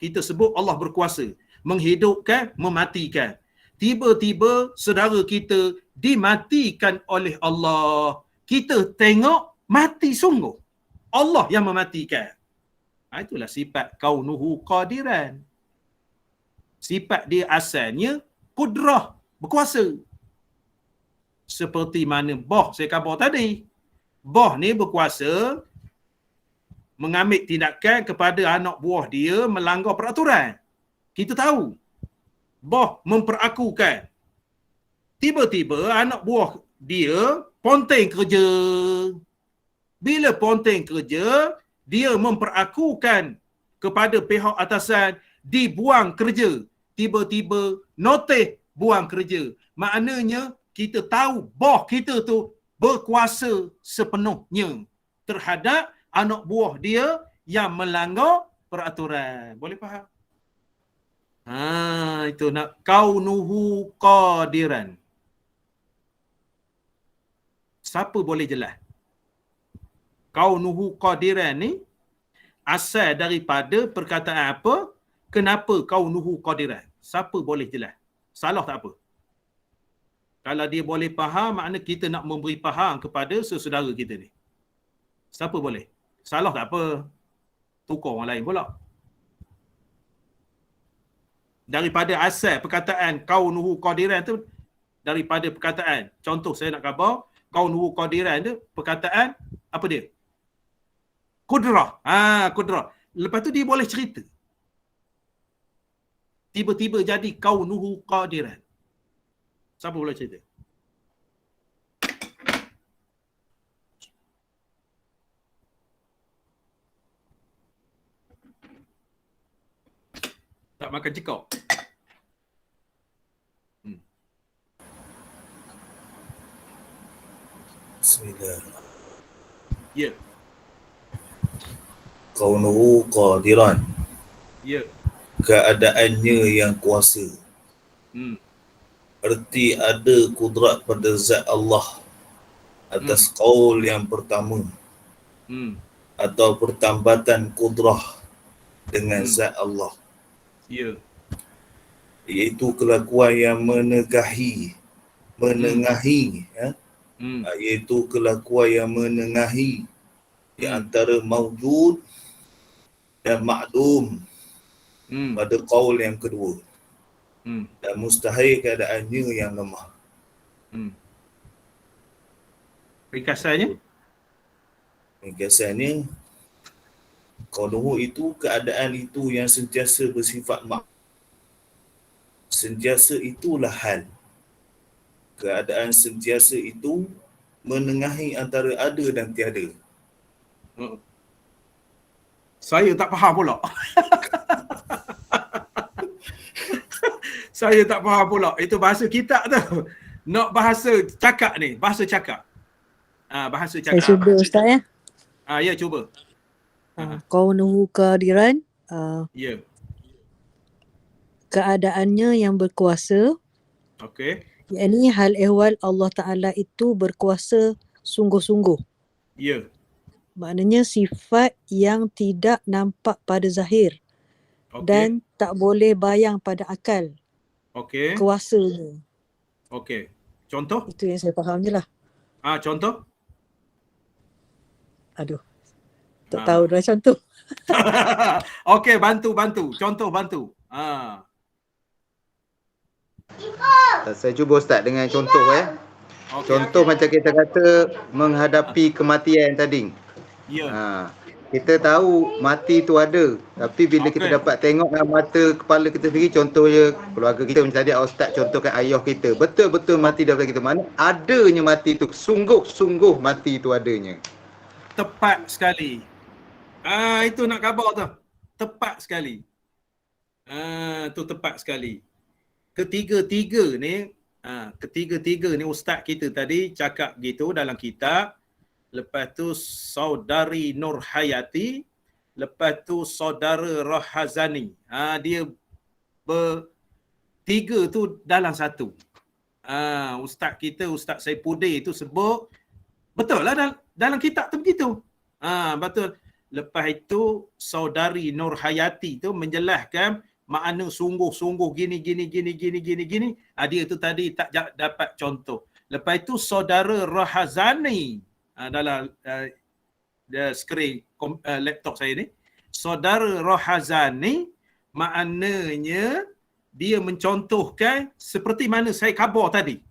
kita sebut Allah berkuasa. Menghidupkan, mematikan. Tiba-tiba saudara kita dimatikan oleh Allah. Kita tengok mati sungguh. Allah yang mematikan. Itulah sifat kaunuhu qadiran. Sifat dia asalnya kudrah, berkuasa. Seperti mana boh saya khabar tadi. Boh ni berkuasa mengambil tindakan kepada anak buah dia melanggar peraturan. Kita tahu. Boh memperakukan. Tiba-tiba anak buah dia ponteng kerja. Bila ponteng kerja, dia memperakukan kepada pihak atasan, dibuang kerja. Tiba-tiba notis buang kerja. Maknanya kita tahu boh kita tu berkuasa sepenuhnya terhadap anak buah dia yang melanggar peraturan. Boleh faham? Itu nak kaunuhu qadiran. Siapa boleh jelas? Kaunuhu qadiran ni asal daripada perkataan apa? Kenapa kaunuhu qadiran? Siapa boleh jelas? Salah tak apa. Kalau dia boleh faham, makna kita nak memberi faham kepada sesaudara kita ni. Siapa boleh? Salah tak apa. Tukar orang lain pula. Daripada asal perkataan kaunuhu qadiran tu, daripada perkataan, contoh saya nak khabar, kaunuhu qadiran tu, perkataan, apa dia? Kudrah. Kudrah. Lepas tu dia boleh cerita. Tiba-tiba jadi kaunuhu qadiran. Siapa boleh cerita? Tak makan cekok. Bismillah. Ya. Kaunuhu qadiran. Ya. Keadaannya yang kuasa. Erti ada kudrat pada zat Allah atas qaul yang pertama. Atau pertambatan kudrah dengan zat Allah. Ya. Iaitu kelakuan yang menengahi. Iaitu kelakuan yang menengahi di antara maujud dan ma'dum pada qaul yang kedua. Dan mustahil keadaannya yang lemah. Ringkasannya? Ringkasannya, kaunuhu itu keadaan itu yang sentiasa bersifat sentiasa itulah hal. Keadaan sentiasa itu menengahi antara ada dan tiada. Saya tak faham pula. Saya tak faham pula. Itu bahasa kitab tu. Nak bahasa cakap ni. Bahasa cakap. Bahasa cakap. Saya cuba Ustaz ya. Ya, cuba. Kaunuhu qadiran. Ya. Keadaannya yang berkuasa. Okey. Yakni hal ehwal Allah Ta'ala itu berkuasa sungguh-sungguh. Ya. Maknanya sifat yang tidak nampak pada zahir. Dan tak boleh bayang pada akal. Okey. Kuasanya. Okey. Contoh? Itu yang saya faham je lah. Contoh? Aduh. Tak tahu dah contoh. Okey, bantu. Contoh bantu. Saya cuba Ustaz dengan contoh Okey, Contoh macam kita kata menghadapi kematian tadi. Ya. Kita tahu mati tu ada, tapi bila kita Okey. dapat tengok dengan mata kepala kita sendiri, contohnya keluarga kita macam tadi Ustaz contohkan ayah kita, betul-betul mati daripada kita, mana adanya mati tu, sungguh-sungguh mati tu adanya. Tepat sekali. Itu nak khabar tu. Tepat sekali. Tu tepat sekali. Ketiga-tiga ni ustaz kita tadi cakap gitu dalam kitab. Lepas tu saudari Nur Hayati, lepas tu saudara Rohazani. Dia bertiga tu dalam satu. Ustaz kita, Ustaz Saipuddin tu sebut, betul lah dalam kitab tu begitu. Betul. Lepas itu saudari Nur Hayati tu menjelaskan makna sungguh-sungguh gini. Dia tu tadi tak dapat contoh. Lepas itu saudara Rohazani dalam skrin laptop saya ni, saudara Rohazani maknanya dia mencontohkan seperti mana saya khabar tadi.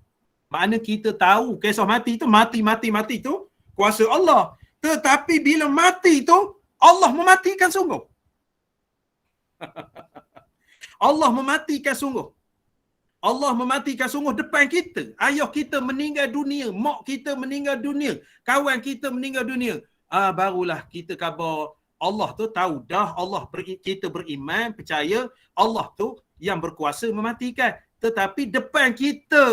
Makna kita tahu kisah mati tu, mati tu kuasa Allah. Tetapi bila mati tu Allah mematikan sungguh. Allah mematikan sungguh. Allah mematikan sungguh depan kita. Ayah kita meninggal dunia, mak kita meninggal dunia, kawan kita meninggal dunia. Barulah kita khabar Allah tu tahu dah, kita beriman, percaya Allah tu yang berkuasa mematikan. Tetapi depan kita,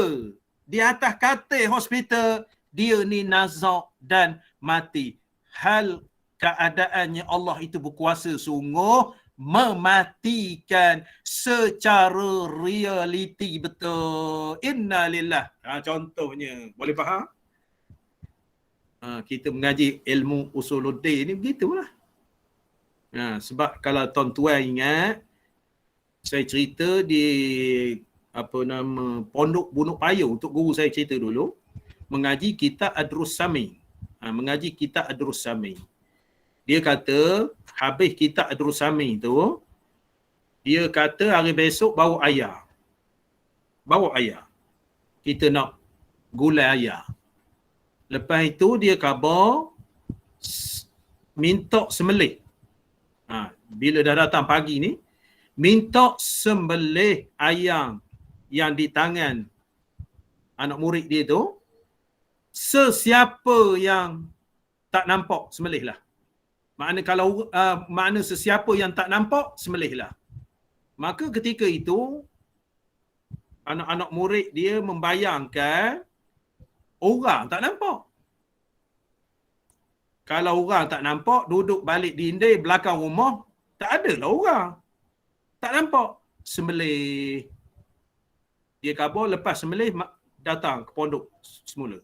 di atas katil hospital, dia ni nazak dan mati. Hal keadaannya Allah itu berkuasa sungguh mematikan secara realiti betul. Innalillah. Contohnya, boleh faham? Kita mengaji ilmu usuluddin ni begitulah. Sebab kalau tuan-tuan ingat, saya cerita di Pondok Bunuk Payung, untuk guru saya cerita dulu, mengaji kitab Ad-Durrus Samin. Mengaji kitab Ad-Durrus Samin. Dia kata, habis kitab Ad-Durrus Samin tu, dia kata hari besok bawa ayah. Kita nak gulai ayah. Lepas itu dia khabar minta sembelih. Bila dah datang pagi ni, minta sembelih ayam yang di tangan anak murid dia tu, sesiapa yang tak nampak sembelihlah. Makna sesiapa yang tak nampak sembelihlah. Maka ketika itu anak-anak murid dia membayangkan orang tak nampak. Kalau orang tak nampak, duduk balik dinding belakang rumah, tak adalah orang. Tak nampak. Sembelih. Dia khabar lepas sembelih datang ke pondok semula.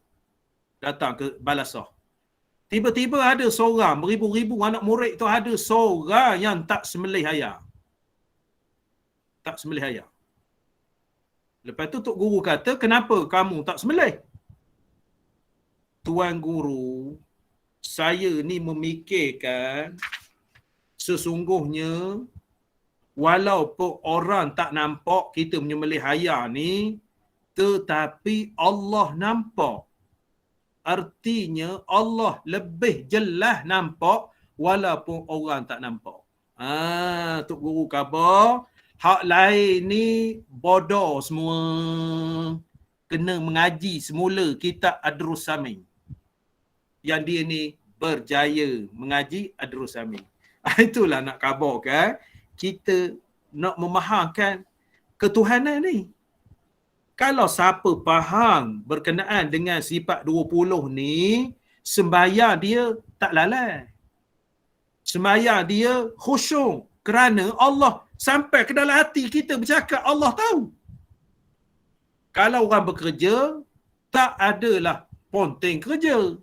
Datang ke Balasah. Tiba-tiba ada seorang, beribu-ribu anak murid tu ada seorang yang tak sembelih ayam. Tak sembelih ayam. Lepas tu Tok Guru kata, kenapa kamu tak sembelih? Tuan Guru, saya ni memikirkan sesungguhnya walaupun orang tak nampak kita menyembelih ayam ni, tetapi Allah nampak. Artinya Allah lebih jelas nampak walaupun orang tak nampak. Tok Guru khabar, hak lain ni bodoh semua. Kena mengaji semula kitab Ad-Durrus Samin. Yang dia ni berjaya mengaji Ad-Durrus Samin. Itulah nak khabarkan, kita nak memahamkan ketuhanan ni. Kalau siapa faham berkenaan dengan sifat 20 ni, sembahyang dia tak lalai. Sembahyang dia khusyuk kerana Allah sampai ke dalam hati kita bercakap, Allah tahu. Kalau orang bekerja, tak adalah ponteng kerja.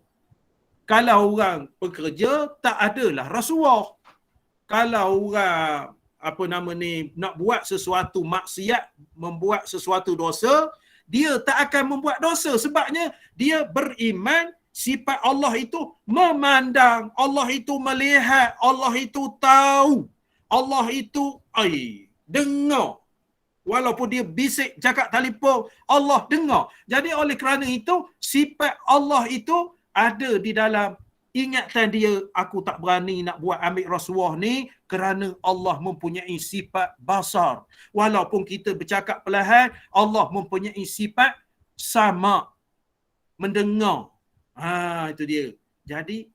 Kalau orang bekerja, tak adalah rasuah. Kalau orang nak buat sesuatu maksiat, membuat sesuatu dosa, dia tak akan membuat dosa sebabnya dia beriman Sifat Allah itu memandang, Allah itu melihat, Allah itu tahu, Allah itu dengar. Walaupun dia bisik cakap telefon, Allah dengar. Jadi oleh kerana itu, sifat Allah itu ada di dalam ingatan dia. Aku tak berani nak buat ambil rasuah ni kerana Allah mempunyai sifat basar. Walaupun kita bercakap perlahan, Allah mempunyai sifat sama, mendengar. Itu dia. Jadi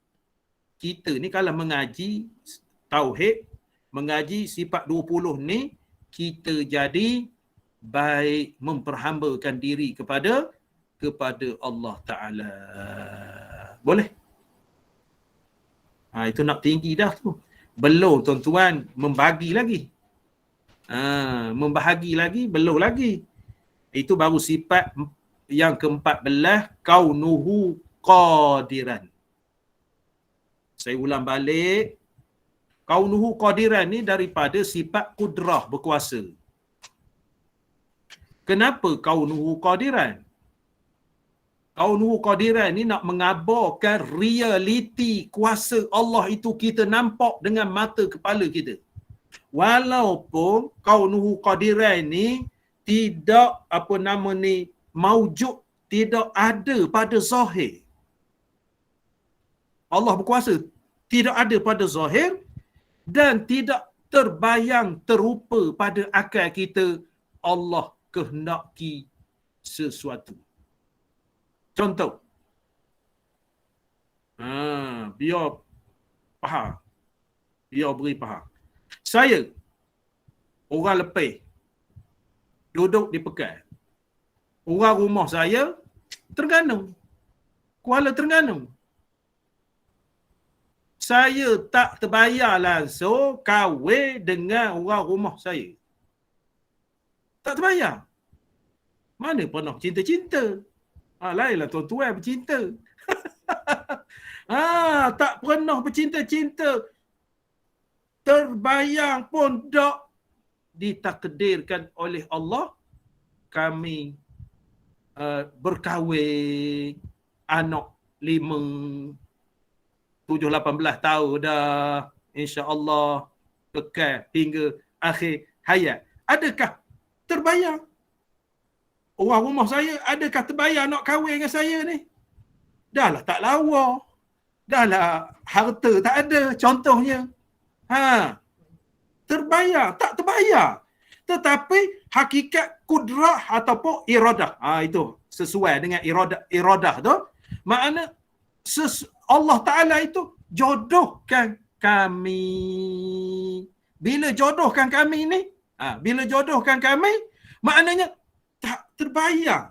kita ni kalau mengaji tauhid, mengaji sifat 20 ni, kita jadi baik memperhambakan diri kepada Allah Ta'ala. Boleh? Itu nak tinggi dah tu. Belum tuan-tuan membagi lagi. Membahagi lagi, belum lagi. Itu baru sifat yang ke-14, kaunuhu qadiran. Saya ulang balik. Kaunuhu qadiran ni daripada sifat kudrah, berkuasa. Kenapa kaunuhu qadiran? Kaunuhu qadiran ni nak mengabarkan realiti kuasa Allah itu kita nampak dengan mata kepala kita. Walaupun kaunuhu qadiran ni tidak maujud, tidak ada pada zahir. Allah berkuasa tidak ada pada zahir dan tidak terbayang terupa pada akal kita. Allah kehendaki sesuatu. Contoh. Biar faham. Biar beri faham. Saya, orang lepeh, duduk di Pekan. Orang rumah saya, Terengganu. Kuala Terengganu. Saya tak terbayar langsung kahwin dengan orang rumah saya. Tak terbayar. Mana pernah cinta-cinta. Lainlah tuan-tuan bercinta. Tak pernah bercinta-cinta. Terbayang pun tak. Ditakdirkan oleh Allah, kami berkahwin, anak 5, 7-18 tahun dah, insya-Allah kekal hingga akhir hayat. Adakah terbayang? Orang rumah saya, adakah terbayang nak kahwin dengan saya ni? Dah lah tak lawa. Dah lah harta tak ada, contohnya. Terbayang, tak terbayang. Tetapi hakikat kudrah ataupun iradah. Itu sesuai dengan iradah tu. Makna Allah Ta'ala itu jodohkan kami. Bila jodohkan kami ni, bila jodohkan kami, maknanya tak terbayang.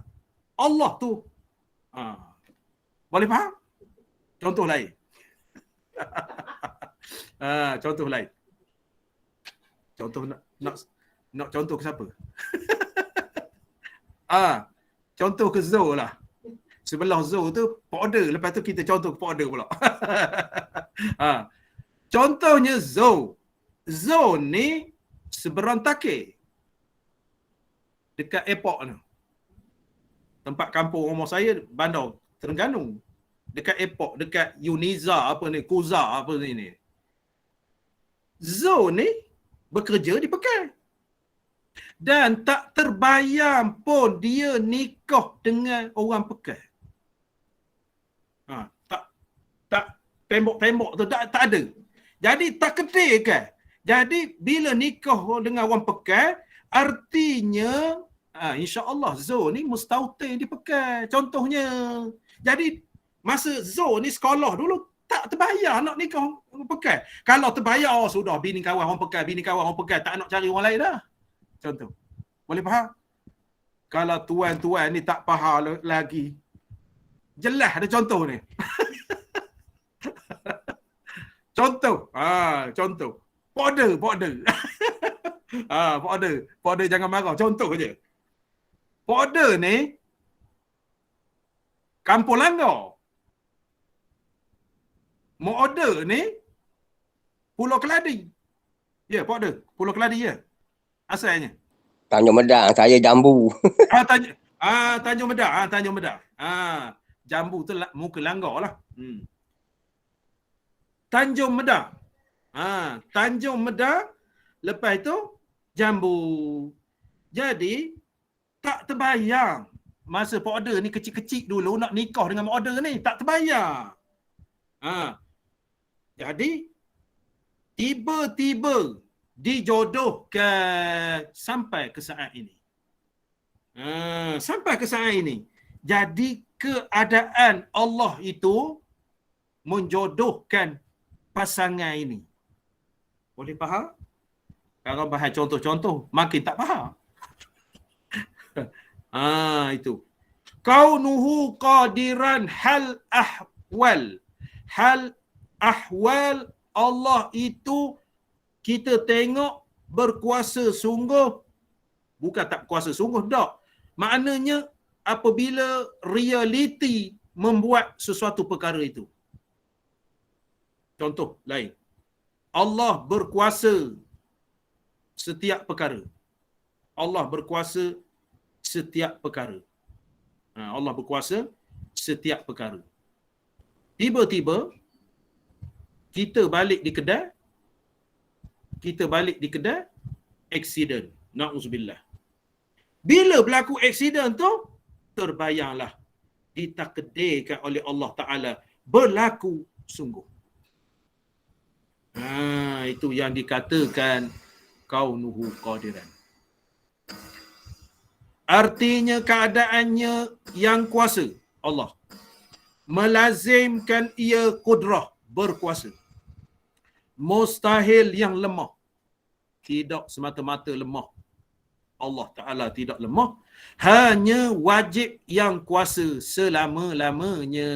Allah tu. Boleh faham? Contoh lain. Contoh lain. Contoh nak contoh ke siapa? Contoh ke Zul lah. Sebelah Zul tu powder, lepas tu kita contoh ke powder pula. Contohnya Zul. Zul ni seberantakir dekat airport tu. Tempat kampung rumah saya, Bandar Terengganu. Dekat airport, dekat Uniza apa ni, Kuza apa ni. Zul ni bekerja di Pekan. Dan tak terbayang pun dia nikah dengan orang Pekan. Tak tembok-tembok tu tak ada. Jadi tak kedekan. Jadi bila nikah dengan orang Pekan, artinya insya-Allah Zul ni mustautin di Pekan. Contohnya. Jadi masa Zul ni sekolah dulu tak terbayar nak nikah orang Pekan. Kalau terbayar, sudah bini kawan orang Pekan, tak nak cari orang lain dah. Contoh. Boleh faham? Kalau tuan-tuan ni tak faham lagi, jelas ada contoh ni. Contoh. Contoh. Powder. Powder jangan marah. Contoh je. Powder ni Kampung Langgar. Mau order ni Pulau Keladi. Ya, powder. Pulau Keladi ya. Asalnya. Tanjung Medang, saya Jambu. Tanjung Medang. Tanjung Medang. Jambu tu muka langgar lah. Tanjung Medang. Tanjung Medang, lepas itu Jambu. Jadi tak terbayang masa Pak Order ni kecil-kecil dulu nak nikah dengan Mak Order ni, tak terbayang. Jadi tiba-tiba dijodohkan sampai ke saat ini. Sampai ke saat ini. Jadi keadaan Allah itu menjodohkan pasangan ini. Boleh faham? Kalau bahas contoh-contoh, makin tak faham. Itu. Kaunuhu qadiran hal ahwal. Hal ahwal Allah itu kita tengok berkuasa sungguh. Bukan tak kuasa sungguh, tak. Maknanya apabila realiti membuat sesuatu perkara itu. Contoh lain. Allah berkuasa setiap perkara. Allah berkuasa setiap perkara. Allah berkuasa setiap perkara. Tiba-tiba kita balik di kedai, aksiden. Na'udzubillah. Bila berlaku aksiden tu, terbayanglah ditakdirkan oleh Allah Ta'ala berlaku sungguh. Itu yang dikatakan kaunuhu qadiran. Artinya keadaannya yang kuasa, Allah. Melazimkan ia kudrah, berkuasa. Mustahil yang lemah. Tidak semata-mata lemah. Allah Ta'ala tidak lemah. Hanya wajib yang kuasa selama-lamanya.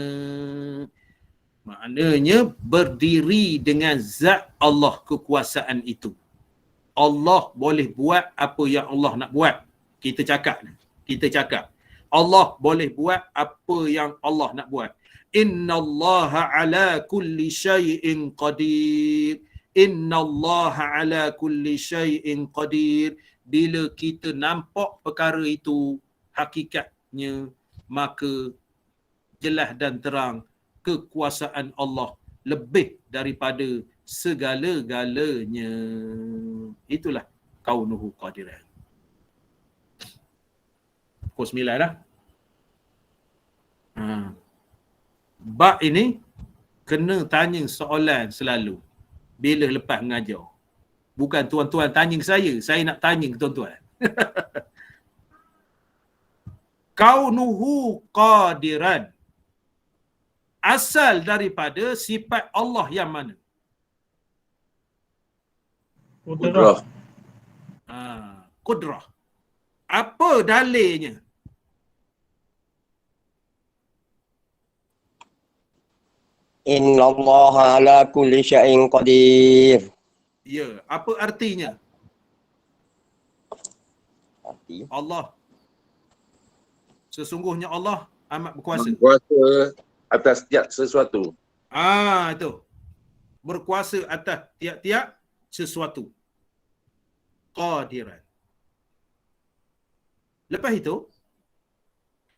Maknanya berdiri dengan zat Allah kekuasaan itu. Allah boleh buat apa yang Allah nak buat. Kita cakap. Allah boleh buat apa yang Allah nak buat. Innallaha ala kulli syai'in qadir. Innallaha ala kulli syai'in qadir. Bila kita nampak perkara itu hakikatnya, maka jelas dan terang kekuasaan Allah lebih daripada segala-galanya. Itulah kaunuhu qadiran. Pukul 9 dah. Bab ini kena tanya soalan selalu bila lepas mengajar. Bukan tuan-tuan tanya ke saya nak tanya ke tuan-tuan. Kaunuhu qadiran. Asal daripada sifat Allah yang mana? Kudrah. Kudrah. Apa dalilnya? Innallaha ala kulli syai'in qadir. Ya, apa artinya? Arti Allah. Sesungguhnya Allah amat berkuasa. Berkuasa atas setiap sesuatu. Itu. Berkuasa atas tiap-tiap sesuatu. Qadiran. Lepas itu,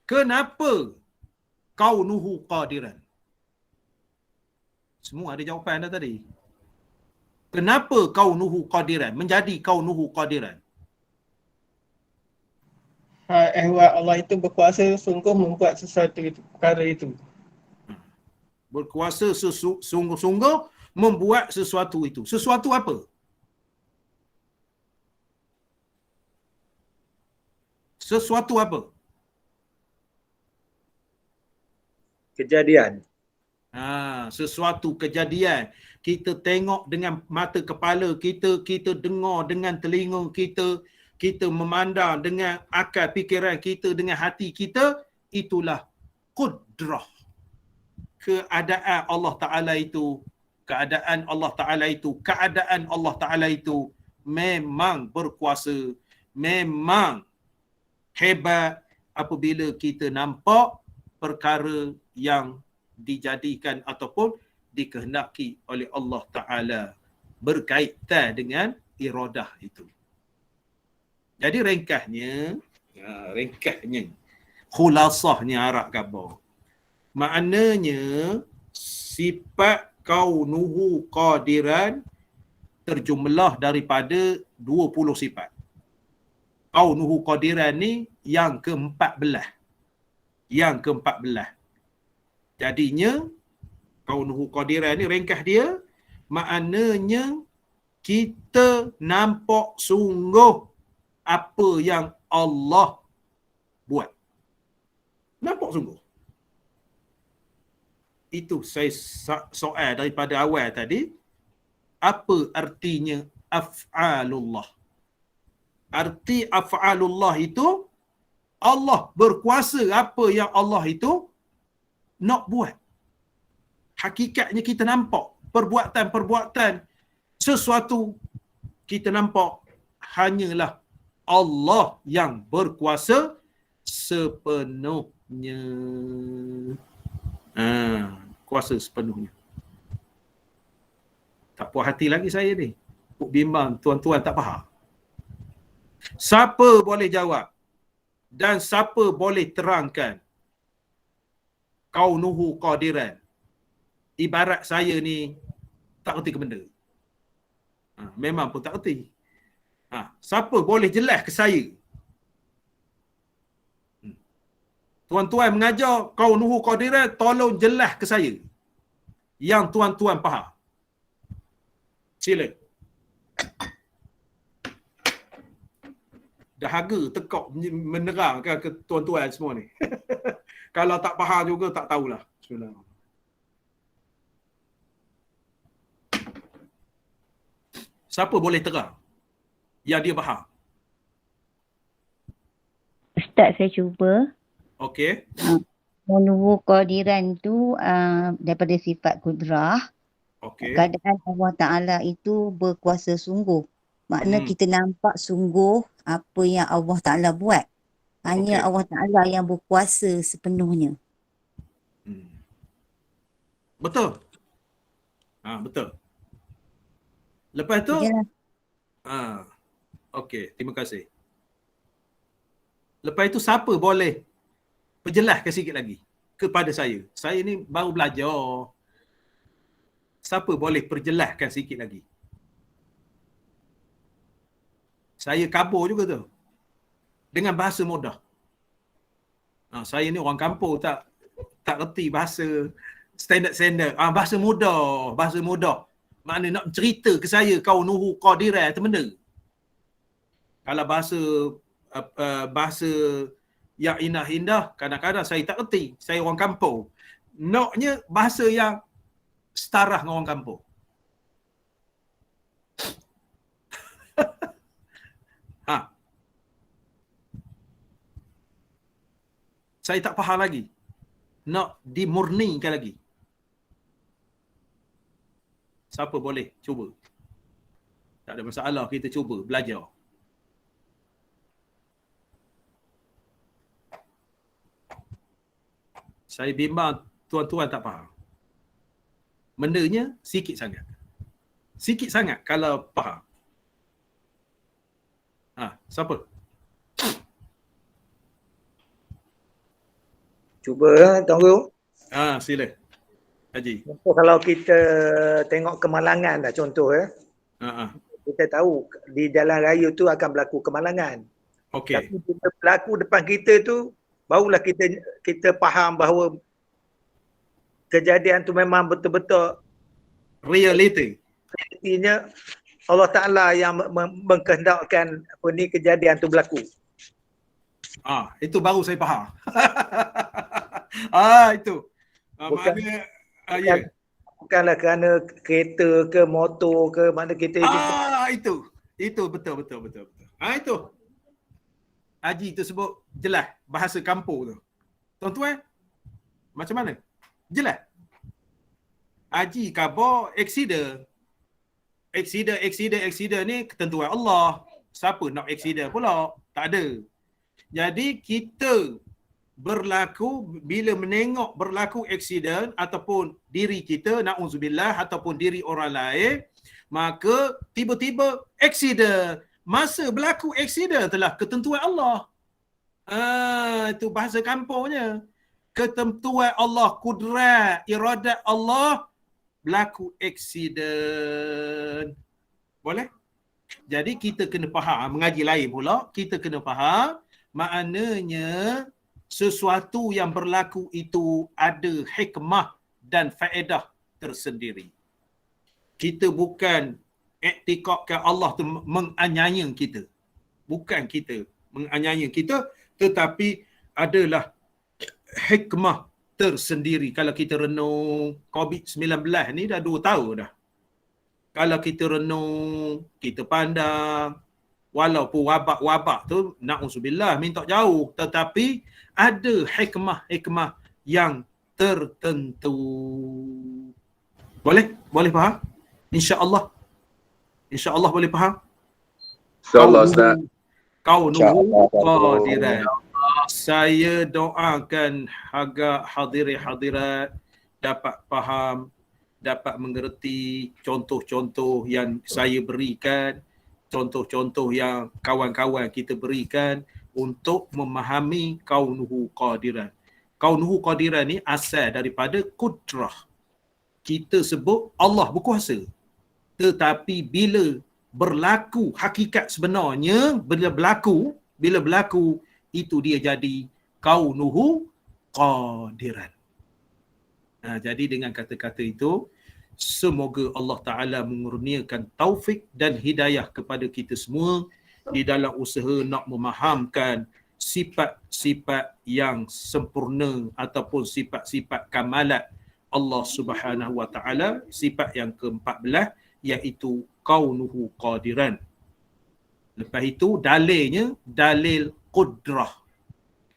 kenapa kaunuhu qadiran? Semua ada jawapan dah tadi. Kenapa kaunuhu qadiran? Menjadi kaunuhu qadiran. Ehwal Allah itu berkuasa sungguh membuat sesuatu itu, perkara itu. Berkuasa sungguh-sungguh membuat sesuatu itu. Sesuatu apa? Sesuatu apa? Kejadian. Sesuatu kejadian. Kita tengok dengan mata kepala kita, kita dengar dengan telinga kita, kita memandang dengan akal fikiran kita, dengan hati kita, itulah kudrah. Keadaan Allah Ta'ala itu, keadaan Allah Ta'ala itu memang berkuasa, memang hebat apabila kita nampak perkara yang dijadikan ataupun dikehendaki oleh Allah Ta'ala berkaitan dengan iradah itu. Jadi ringkasnya, khulasahnya Arab khabar. Maknanya sifat kaunuhu qadiran terjumlah daripada 20 sifat. Kaunuhu qadiran ni yang ke-14. Yang ke-14. Jadinya kaunuhu qadiran ni ringkas dia maknanya kita nampak sungguh apa yang Allah buat. Nampak sungguh. Itu saya soal daripada awal tadi. Apa artinya af'alullah? Arti af'alullah itu Allah berkuasa apa yang Allah itu nak buat. Hakikatnya kita nampak perbuatan-perbuatan sesuatu kita nampak hanyalah Allah yang berkuasa sepenuhnya. Kuasa sepenuhnya. Tak puas hati lagi saya ni. Bimbang tuan-tuan tak faham. Siapa boleh jawab dan siapa boleh terangkan kaunuhu qadiran? Ibarat saya ni tak erti ke benda. Memang pun tak erti. Siapa boleh jelas ke saya? Tuan-tuan mengajar kaunuhu qadiran, tolong jelas ke saya yang tuan-tuan faham. Sila. Dahaga tekak menerangkan ke tuan-tuan semua ni. Kalau tak faham juga tak tahulah. Bismillah. Siapa boleh terang yang dia faham? Ustaz, saya cuba. Okey. Kaunuhu qadiran tu daripada sifat kudrah. Okey. Keadaan Allah Ta'ala itu berkuasa sungguh. Makna kita nampak sungguh apa yang Allah Ta'ala buat. Hanya Allah Ta'ala yang berkuasa sepenuhnya. Betul. Betul. Lepas tu, okey, terima kasih. Lepas itu siapa boleh perjelaskan sikit lagi kepada saya? Saya ni baru belajar. Siapa boleh perjelaskan sikit lagi? Saya kabur juga tu. Dengan bahasa mudah. Saya ni orang kampung tak reti bahasa standard. Bahasa mudah. Makna nak cerita ke saya kaunuhu qadiran tu benda. Kalau bahasa yang indah-indah, kadang-kadang saya tak reti. Saya orang kampung. Naknya bahasa yang setara dengan orang kampung. Saya tak faham lagi. Nak dimurnikan lagi. Siapa boleh cuba? Tak ada masalah, kita cuba belajar. Saya bimbang tuan-tuan tak faham. Bendanya sikit sangat. Sikit sangat kalau faham. Siapa? Cuba, Tuan Guru. Sila. Haji. Kalau kita tengok kemalangan dah contoh kita tahu di jalan raya tu akan berlaku kemalangan. Okey. Tapi bila berlaku depan kita tu barulah kita faham bahawa kejadian tu memang betul-betul reality. Realitinya Allah Ta'ala yang mengkehendakkan kejadian tu berlaku. Itu baru saya faham. Itu. Bukanlah kerana kereta ke motor ke mana kita itu betul. Itu. Haji tu sebut jelas bahasa kampung tu. Tuan-tuan, macam mana? Jelas. Haji khabar accident ni ketentuan Allah. Siapa nak accident pula? Tak ada. Jadi kita bila menengok berlaku accident ataupun diri kita, na'udzubillah, ataupun diri orang lain, maka tiba-tiba accident. Masa berlaku accident telah ketentuan Allah. Itu bahasa kampungnya. ketentuan Allah, kudrat, iradat Allah, berlaku aksiden. Boleh? Jadi kita kena faham, mengaji lain pula, kita kena faham maknanya sesuatu yang berlaku itu ada hikmah dan faedah tersendiri. Kita bukan iktikadkan Allah tu menganiaya kita. Bukan kita menganiaya kita, tetapi adalah hikmah tersendiri. Kalau kita renung COVID-19 ni dah 2 tahun dah. Kalau kita renung, kita pandang, walaupun wabak-wabak tu, na'udzubillah, minta jauh, tetapi ada hikmah-hikmah yang tertentu. Boleh? Boleh faham? InsyaAllah. InsyaAllah boleh faham? InsyaAllah Ustaz. Kaunuhu qadiran. Saya doakan agar hadirin-hadirat dapat faham, dapat mengerti contoh-contoh yang saya berikan, contoh-contoh yang kawan-kawan kita berikan untuk memahami kaunuhu qadiran. Kaunuhu qadiran ni asal daripada kudrah. Kita sebut Allah berkuasa. Tetapi bila berlaku hakikat sebenarnya, bila berlaku itu dia jadi kaunuhu qadiran. Jadi dengan kata-kata itu, semoga Allah Ta'ala mengurniakan taufik dan hidayah kepada kita semua di dalam usaha nak memahamkan sifat-sifat yang sempurna ataupun sifat-sifat kamalat Allah Subhanahu Wa Ta'ala. Sifat yang ke-14 iaitu kaunuhu qadiran. Lepas itu dalilnya dalil qudrah.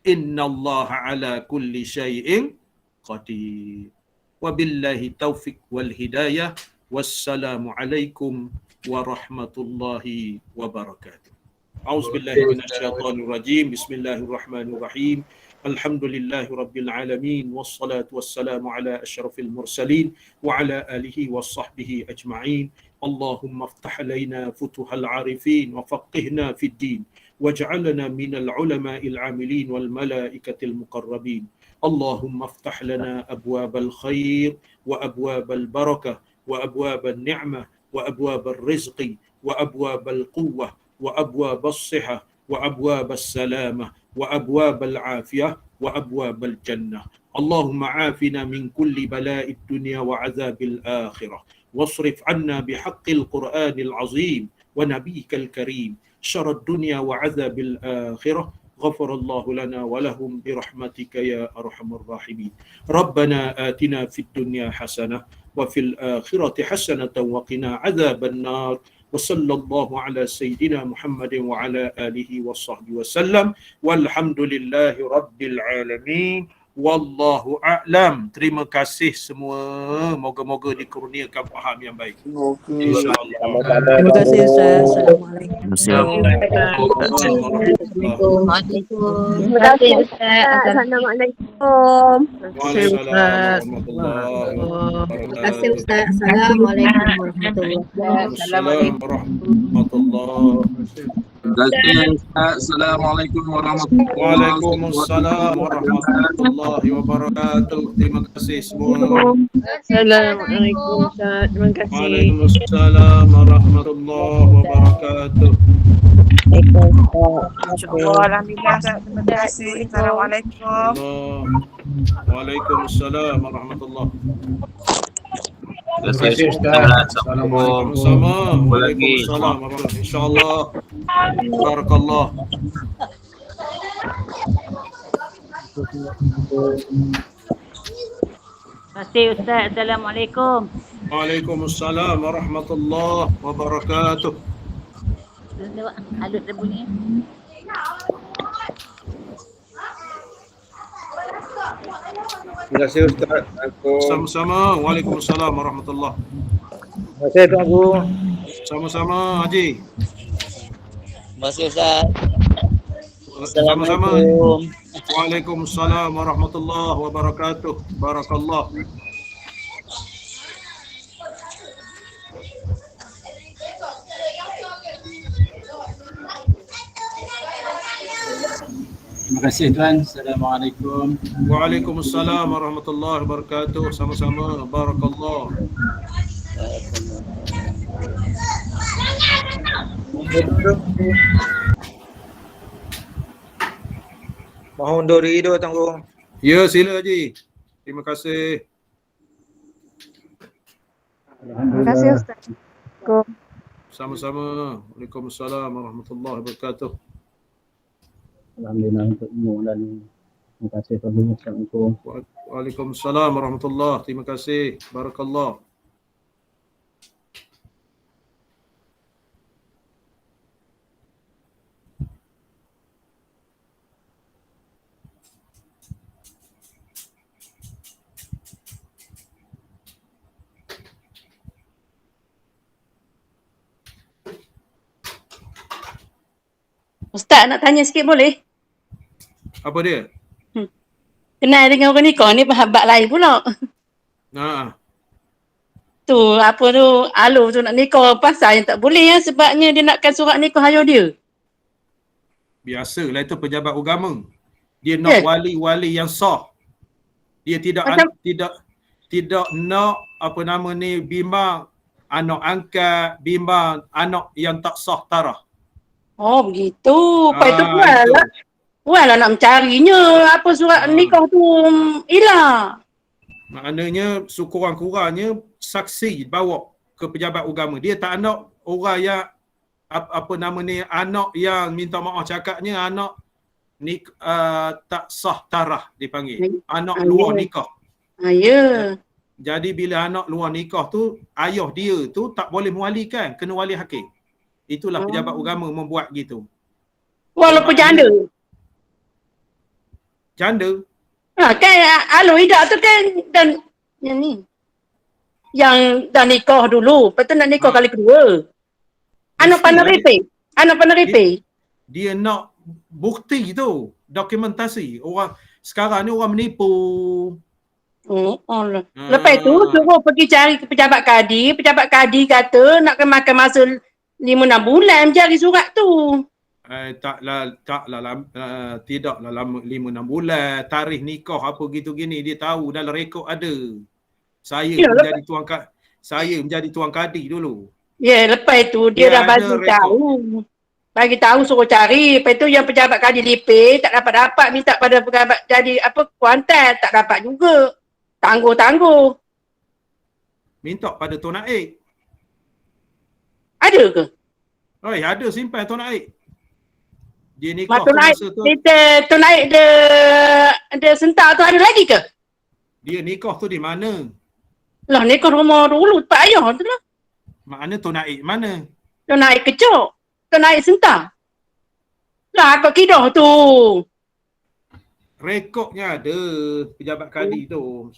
Innallaha ala kulli syai'in qadir. Wabillahi taufiq wal hidayah. Wassalamualaikum warahmatullahi wabarakatuh. A'udzubillahi minasyaitonirrajim. Bismillahirrahmanirrahim. Alhamdulillahi rabbil alamin wassalatu wassalamu ala asyrafil mursalin wa ala alihi wassahbihi ajma'in. Allahumma iftah alaina futuhal arifin wa faqihna fid din waj'alna minal ulama'il amilin wal malaikatil muqarrabin. Allahumma iftah lana abwabal khair wa abwabal barakah wa abwabal ni'mah wa abwabal rizqi wa abwabal quwwah wa abwabas sihah wa abwabas salamah وأبواب العافية وأبواب الجنة. اللهم عافنا من كل بلاء الدنيا وعذاب الآخرة واصرف عنا بحق القرآن العظيم ونبيك الكريم شر الدنيا وعذاب الآخرة. غفر الله لنا ولهم برحمتك يا أرحم الراحمين. ربنا آتنا في الدنيا حسنة وفي الآخرة حسنة وقنا عذاب النار. وصلى الله على سيدنا محمد وعلى آله وصحبه وسلم والحمد لله رب العالمين. Wallahu a'lam. Terima kasih semua. Moga-moga dikurniakan faham yang baik. InsyaAllah. Terima kasih Ustaz. Assalamualaikum. Waalaikumsalam. Terima kasih Ustaz. Assalamualaikum. Waalaikumsalam. Terima kasih Ustaz. Assalamualaikum warahmatullahi wabarakatuh. Assalamualaikum warahmatullahi wabarakatuh. Waalaikumsalam warahmatullahi wabarakatuh. Terima kasih semua. Assalamualaikum Ustaz. Terima kasih. Waalaikumsalam warahmatullahi wabarakatuh. Alhamdulillah. Terima kasih. Assalamualaikum. Waalaikumsalam warahmatullahi wabarakatuh. Terima kasih Ustaz. Assalamualaikum. Waalaikumsalam warahmatullahi. InsyaAllah. Barakallah. Terima kasih Ustaz. Assalamualaikum. Waalaikumsalam warahmatullahi wabarakatuh. Halus dia bunyi. Terima kasih Ustaz. Sama-sama. Waalaikumsalam warahmatullahi. Terima kasih Tuan Guru. Sama-sama Haji. Terima kasih Ustaz. Sama-sama. Waalaikumsalam warahmatullahi wabarakatuh. Barakallah. Terima kasih tuan. Assalamualaikum. Waalaikumsalam warahmatullahi wabarakatuh. Sama-sama. Barakallah. Mohon undur diri dulu Tanggung. Ya, sila Haji. Terima kasih. Terima kasih Ustaz. Sama-sama. Waalaikumsalam warahmatullahi wabarakatuh. Alhamdulillah untuk ilmu dan terima kasih Tuan. Assalamualaikum. Waalaikumsalam warahmatullahi. Terima kasih. Barakallah. Ustaz nak tanya sikit boleh? Apa dia? Kenal dengan orang nikah ni sahabat lain pula. Ha. Tu apa tu Alo tu nak nikah pasal yang tak boleh ya sebabnya dia nakkan surat nikah ayah dia. Biasalah itu pejabat agama. Dia nak wali-wali yang sah. Dia tidak nak apa nama ni bimbang anak angkat, bimbang anak yang tak sah tarah. Oh begitu. Lepas tu puanlah nak mencarinya apa surat nikah tu hilang. Maknanya sekurang-kurangnya saksi bawa ke pejabat agama. Dia tak nak orang yang apa nama ni anak yang minta maaf cakapnya anak ni tak sah tarah dipanggil. Anak luar nikah. Ya. Jadi bila anak luar nikah tu ayah dia tu tak boleh mewalikan, kena wali hakim. Itulah pejabat agama membuat gitu. Walaupun janda. Janda. Kan Alo Ida tu kan dan yang ni. Yang dah nikah dulu, lepas tu nak nikah kali kedua. Anak pandai repe. Anak pandai repe. Dia nak bukti tu, dokumentasi. Orang sekarang ni orang menipu. Lepas tu suruh pergi cari ke pejabat kadi kata nak makan masa 5-6 bulan cari surat tu. Tidaklah lama 5-6 bulan. Tarikh nikah apa gitu gini dia tahu dalam rekod ada. Saya menjadi tuan kadi dulu. Ya, lepas tu dia dah bagi tahu suruh cari. Lepas tu yang pejabat kadi lipis tak dapat minta pada pejabat jadi apa Kuantan tak dapat juga. Tangguh. Minta pada Tuan Aik. Ada ke? Oh, ada simpan Tuan Aik. Dia nikah Tuan Aik, Tuan Aik dia sentak tu ada lagi ke? Dia nikah tu di mana? Lah nikah rumah dulu tempat ayah tu lah. Mana Tuan Aik mana? Tuan Aik kecok. Tuan Aik sentak. Lah akak kidah tu. Rekodnya ada pejabat kadi tu.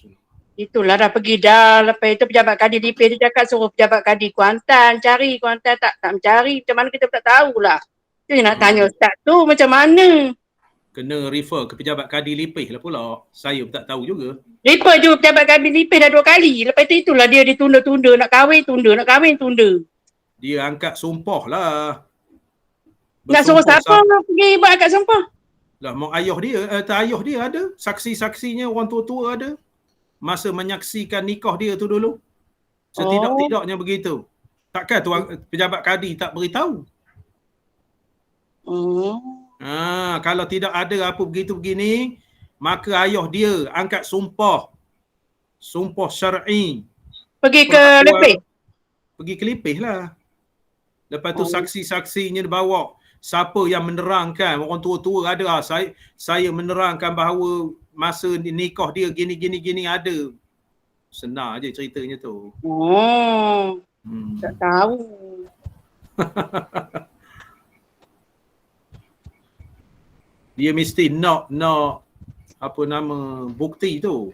Itulah dah pergi dah. Lepas itu pejabat kadi DP dia cakap suruh pejabat kadi Kuantan cari. Kuantan tak mencari. Macam mana kita tak tahulah. Dia nak tanya Ustaz tu macam mana. Kena refer ke pejabat kadi Lipih lah pula. Saya pun tak tahu juga. Refer je pejabat kadi Lipih dah 2 kali. Lepas itu itulah dia ditunda-tunda. Nak kahwin tunda. Dia angkat sumpah lah. Nak suruh siapa pergi buat angkat sumpah? Lah mak ayah dia, ayah dia ada. Saksi-saksinya orang tua-tua ada. Masa menyaksikan nikah dia tu dulu. Setidak-tidaknya begitu. Takkan pejabat kadi tak beritahu? Kalau tidak ada apa begitu begini, maka ayah dia angkat sumpah syar'i. Pergi ke Lipih? Pergi ke Lipih lah. Lepas tu saksi-saksinya dibawa. Siapa yang menerangkan, orang tua-tua ada. Saya menerangkan bahawa masa nikah dia gini ada. Senang aje ceritanya tu. Tak tahu. Dia mesti nak apa nama bukti tu.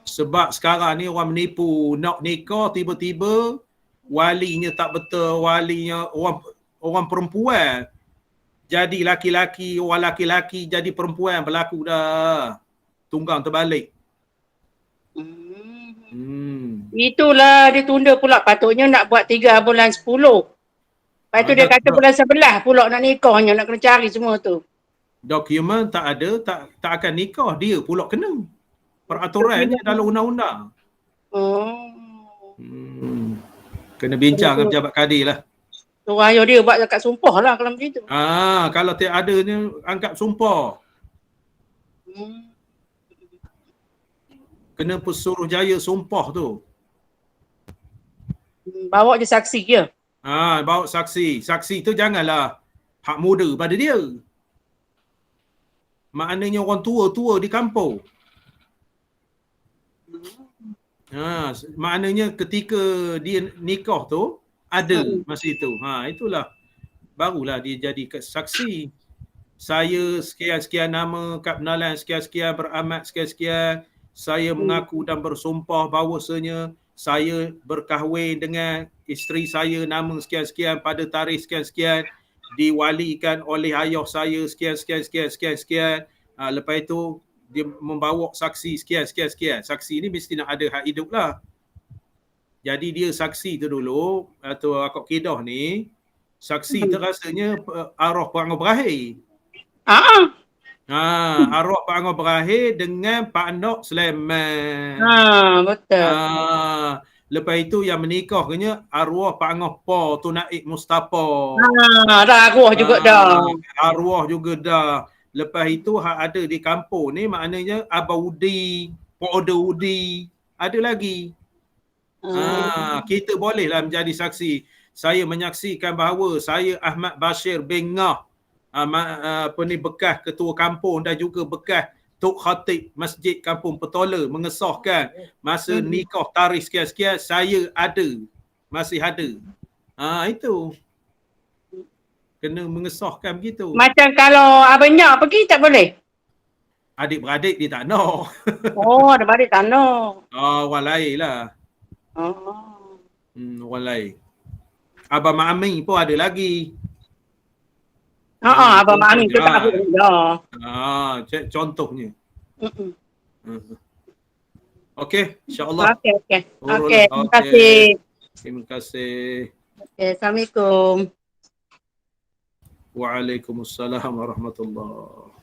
Sebab sekarang ni orang menipu, nak nikah tiba-tiba walinya tak betul, walinya orang perempuan jadi laki-laki, orang laki-laki jadi perempuan, berlaku dah. Tunggang terbalik. Itulah dia tunda pula. Patutnya nak buat 3 bulan 10. Lepas tu dia kata bulan 11 pula nak nikahnya, nak kena cari semua tu. Dokumen tak ada, tak akan nikah, dia pula kena. Peraturannya dalam undang-undang. Kena bincang dengan pejabat kadi lah. Orang ayah dia buat zakat sumpah lah kalau macam tu. Kalau tak ada ni angkat sumpah. Kena Pesuruhjaya sumpah tu. Bawa je saksi je. Bawa saksi. Saksi tu janganlah hak muda pada dia. Maknanya orang tua-tua di kampung. Maknanya ketika dia nikah tu ada masa itu. Itulah barulah dia jadi saksi. Saya sekian-sekian nama, kad penalan sekian-sekian, beramat sekian-sekian. Saya mengaku dan bersumpah bahawasanya saya berkahwin dengan isteri saya nama sekian-sekian pada tarikh sekian-sekian, diwalikan oleh ayah saya sekian-sekian. Lepas itu dia membawa saksi sekian-sekian. Saksi ni mesti nak ada hak hidup lah. Jadi dia saksi tu dulu, atau akak kidah ni, saksi tu rasanya arwah Perangai Berakhir. Arwah Perangai Berakhir dengan Pak Nok Sulaiman. Betul. Lepas itu yang menikahnya arwah Perangai Pa Tu Naik Mustafa. Dah arwah juga dah. Arwah juga dah. Lepas itu hak ada di kampung ni maknanya Abah Udi, Pak Oda Udi, ada lagi. Kita bolehlah menjadi saksi. Saya menyaksikan bahawa saya Ahmad Bashir bin Ngah, bekas ketua kampung dan juga bekas Tok Khatib Masjid Kampung Petola mengesahkan masa nikah tarikh sekian-sekian saya ada, masih ada. Itu kena mengesahkan begitu. Macam kalau abangnya pergi tak boleh? Adik-beradik dia tak nak. Adik-beradik tak nak. Orang lain lah. Orang lain. Abang Mak Amin pun ada lagi. Abang Mak Amin tu tak boleh dah. Contohnya. Okey, insya-Allah. Okey. Terima kasih. Terima kasih. Assalamualaikum. Waalaikumsalam warahmatullahi.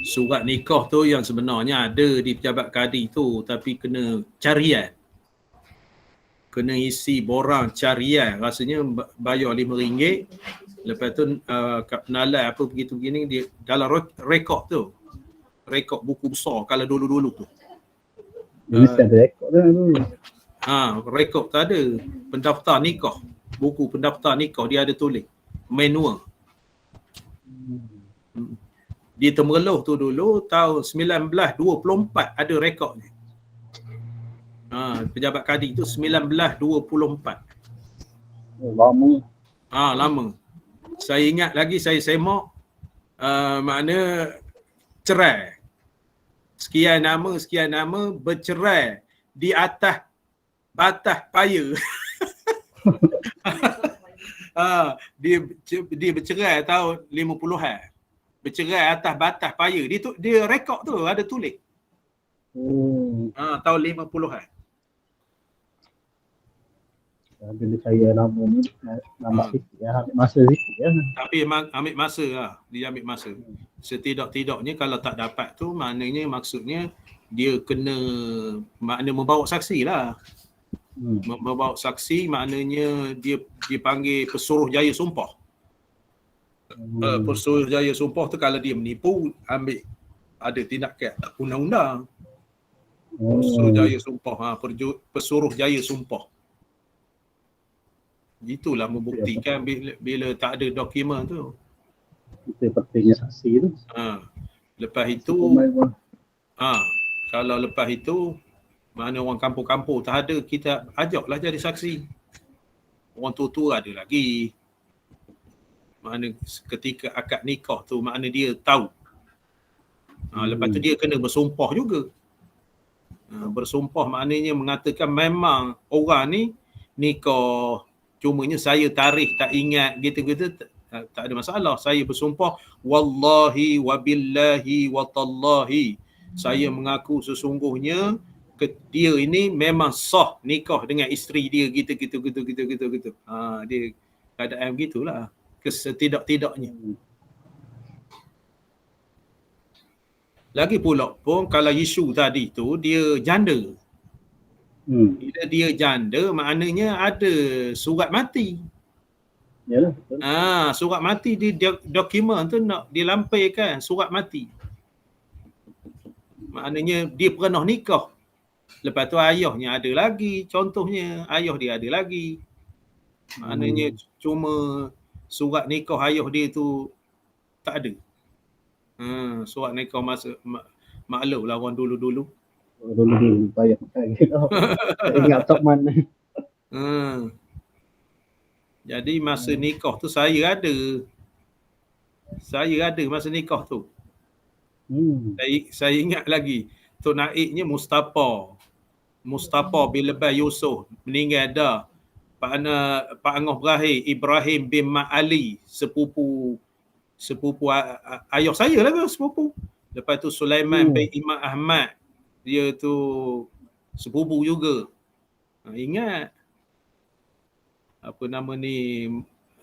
Surat nikah tu yang sebenarnya ada di pejabat kadi tu, tapi kena carian. Kena isi borang carian. Rasanya bayar RM5. Lepas tu kad penalan apa begitu begini dia dalam rekod tu. Rekod buku besar kalau dulu-dulu tu. Mesti ada rekod tu. Rekod tu ada. Pendaftar nikah. Buku pendaftar nikah dia ada tulis. Manual. Di Temerloh tu dulu tahun 1924 ada rekod ni. Pejabat kadi tu 1924. Lama. Lama. Saya ingat lagi saya semak makna cerai. Sekian nama bercerai di atas batas paya. Dia bercerai tahun 50-an. Bercerai atas batas paya. Dia rekod tu ada tulis. Tahun 50-an. Bila saya lama ni nampak sikit ya, ambil masa sikit ya. Tapi ambil masa lah. Dia ambil masa. Setidak-tidaknya kalau tak dapat tu maknanya maksudnya dia kena membawa saksi lah. Membawa saksi maknanya dia dipanggil Pesuruhjaya Sumpah. Pesuruhjaya Sumpah tu kalau dia menipu ambil ada tindakan undang-undang. Pesuruhjaya Sumpah. Pesuruhjaya Sumpah. Itulah membuktikan bila tak ada dokumen tu. Itu pentingnya saksi tu. Lepas itu kalau lepas itu mana orang kampung-kampung tak ada, kita ajaklah jadi saksi. Orang tua-tua ada lagi. Mana ketika akad nikah tu makna dia tahu. Lepas tu dia kena bersumpah juga. Bersumpah maknanya mengatakan memang orang ni nikah, cumanya saya tarikh tak ingat gitu-gitu, tak ada masalah. Saya bersumpah wallahi wabillahi watallahi, saya mengaku sesungguhnya dia ini memang sah nikah dengan isteri dia gitu. Dia keadaan begitulah kesetidak-tidaknya. Lagi pula pun kalau isu tadi tu dia janda. Bila dia janda maknanya ada surat mati. Yalah. Surat mati di dokumen tu nak dilampaikan surat mati. Maknanya dia pernah nikah. Lepas tu ayahnya ada lagi, contohnya ayah dia ada lagi. Maknanya cuma surat nikah ayah dia tu tak ada. Surat nikah masa maklum lah orang dulu-dulu. Dulu payah pakai. Tak ingat top mana. Jadi masa nikah tu saya ada masa nikah tu. Saya ingat lagi Tok Naiknya Mustafa bin Lebai Yusof meninggal dah. Pak Angah Ibrahim bin Ma'ali sepupu ayah saya lah tu sepupu. Lepas tu Sulaiman bin Imam Ahmad, dia tu sepupu juga. Ingat apa nama ni,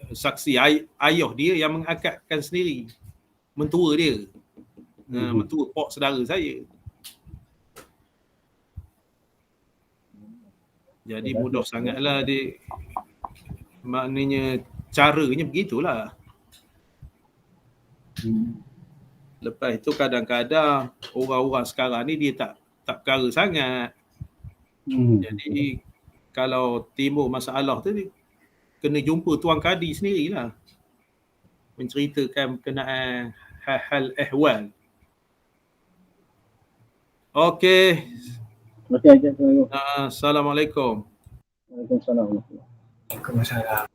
saksi ayah dia yang mengakadkan sendiri, mentua dia. Mentua pak saudara saya. Jadi mudah sangatlah dia, maknanya caranya begitulah. Lepas itu kadang-kadang orang-orang sekarang ni dia tak perkara sangat. Jadi kalau timbul masalah tu kena jumpa tuan kadi sendirilah, menceritakan berkenaan hal ehwal. Okey. Okey, Assalamualaikum. Waalaikumsalam. Waalaikumsalam.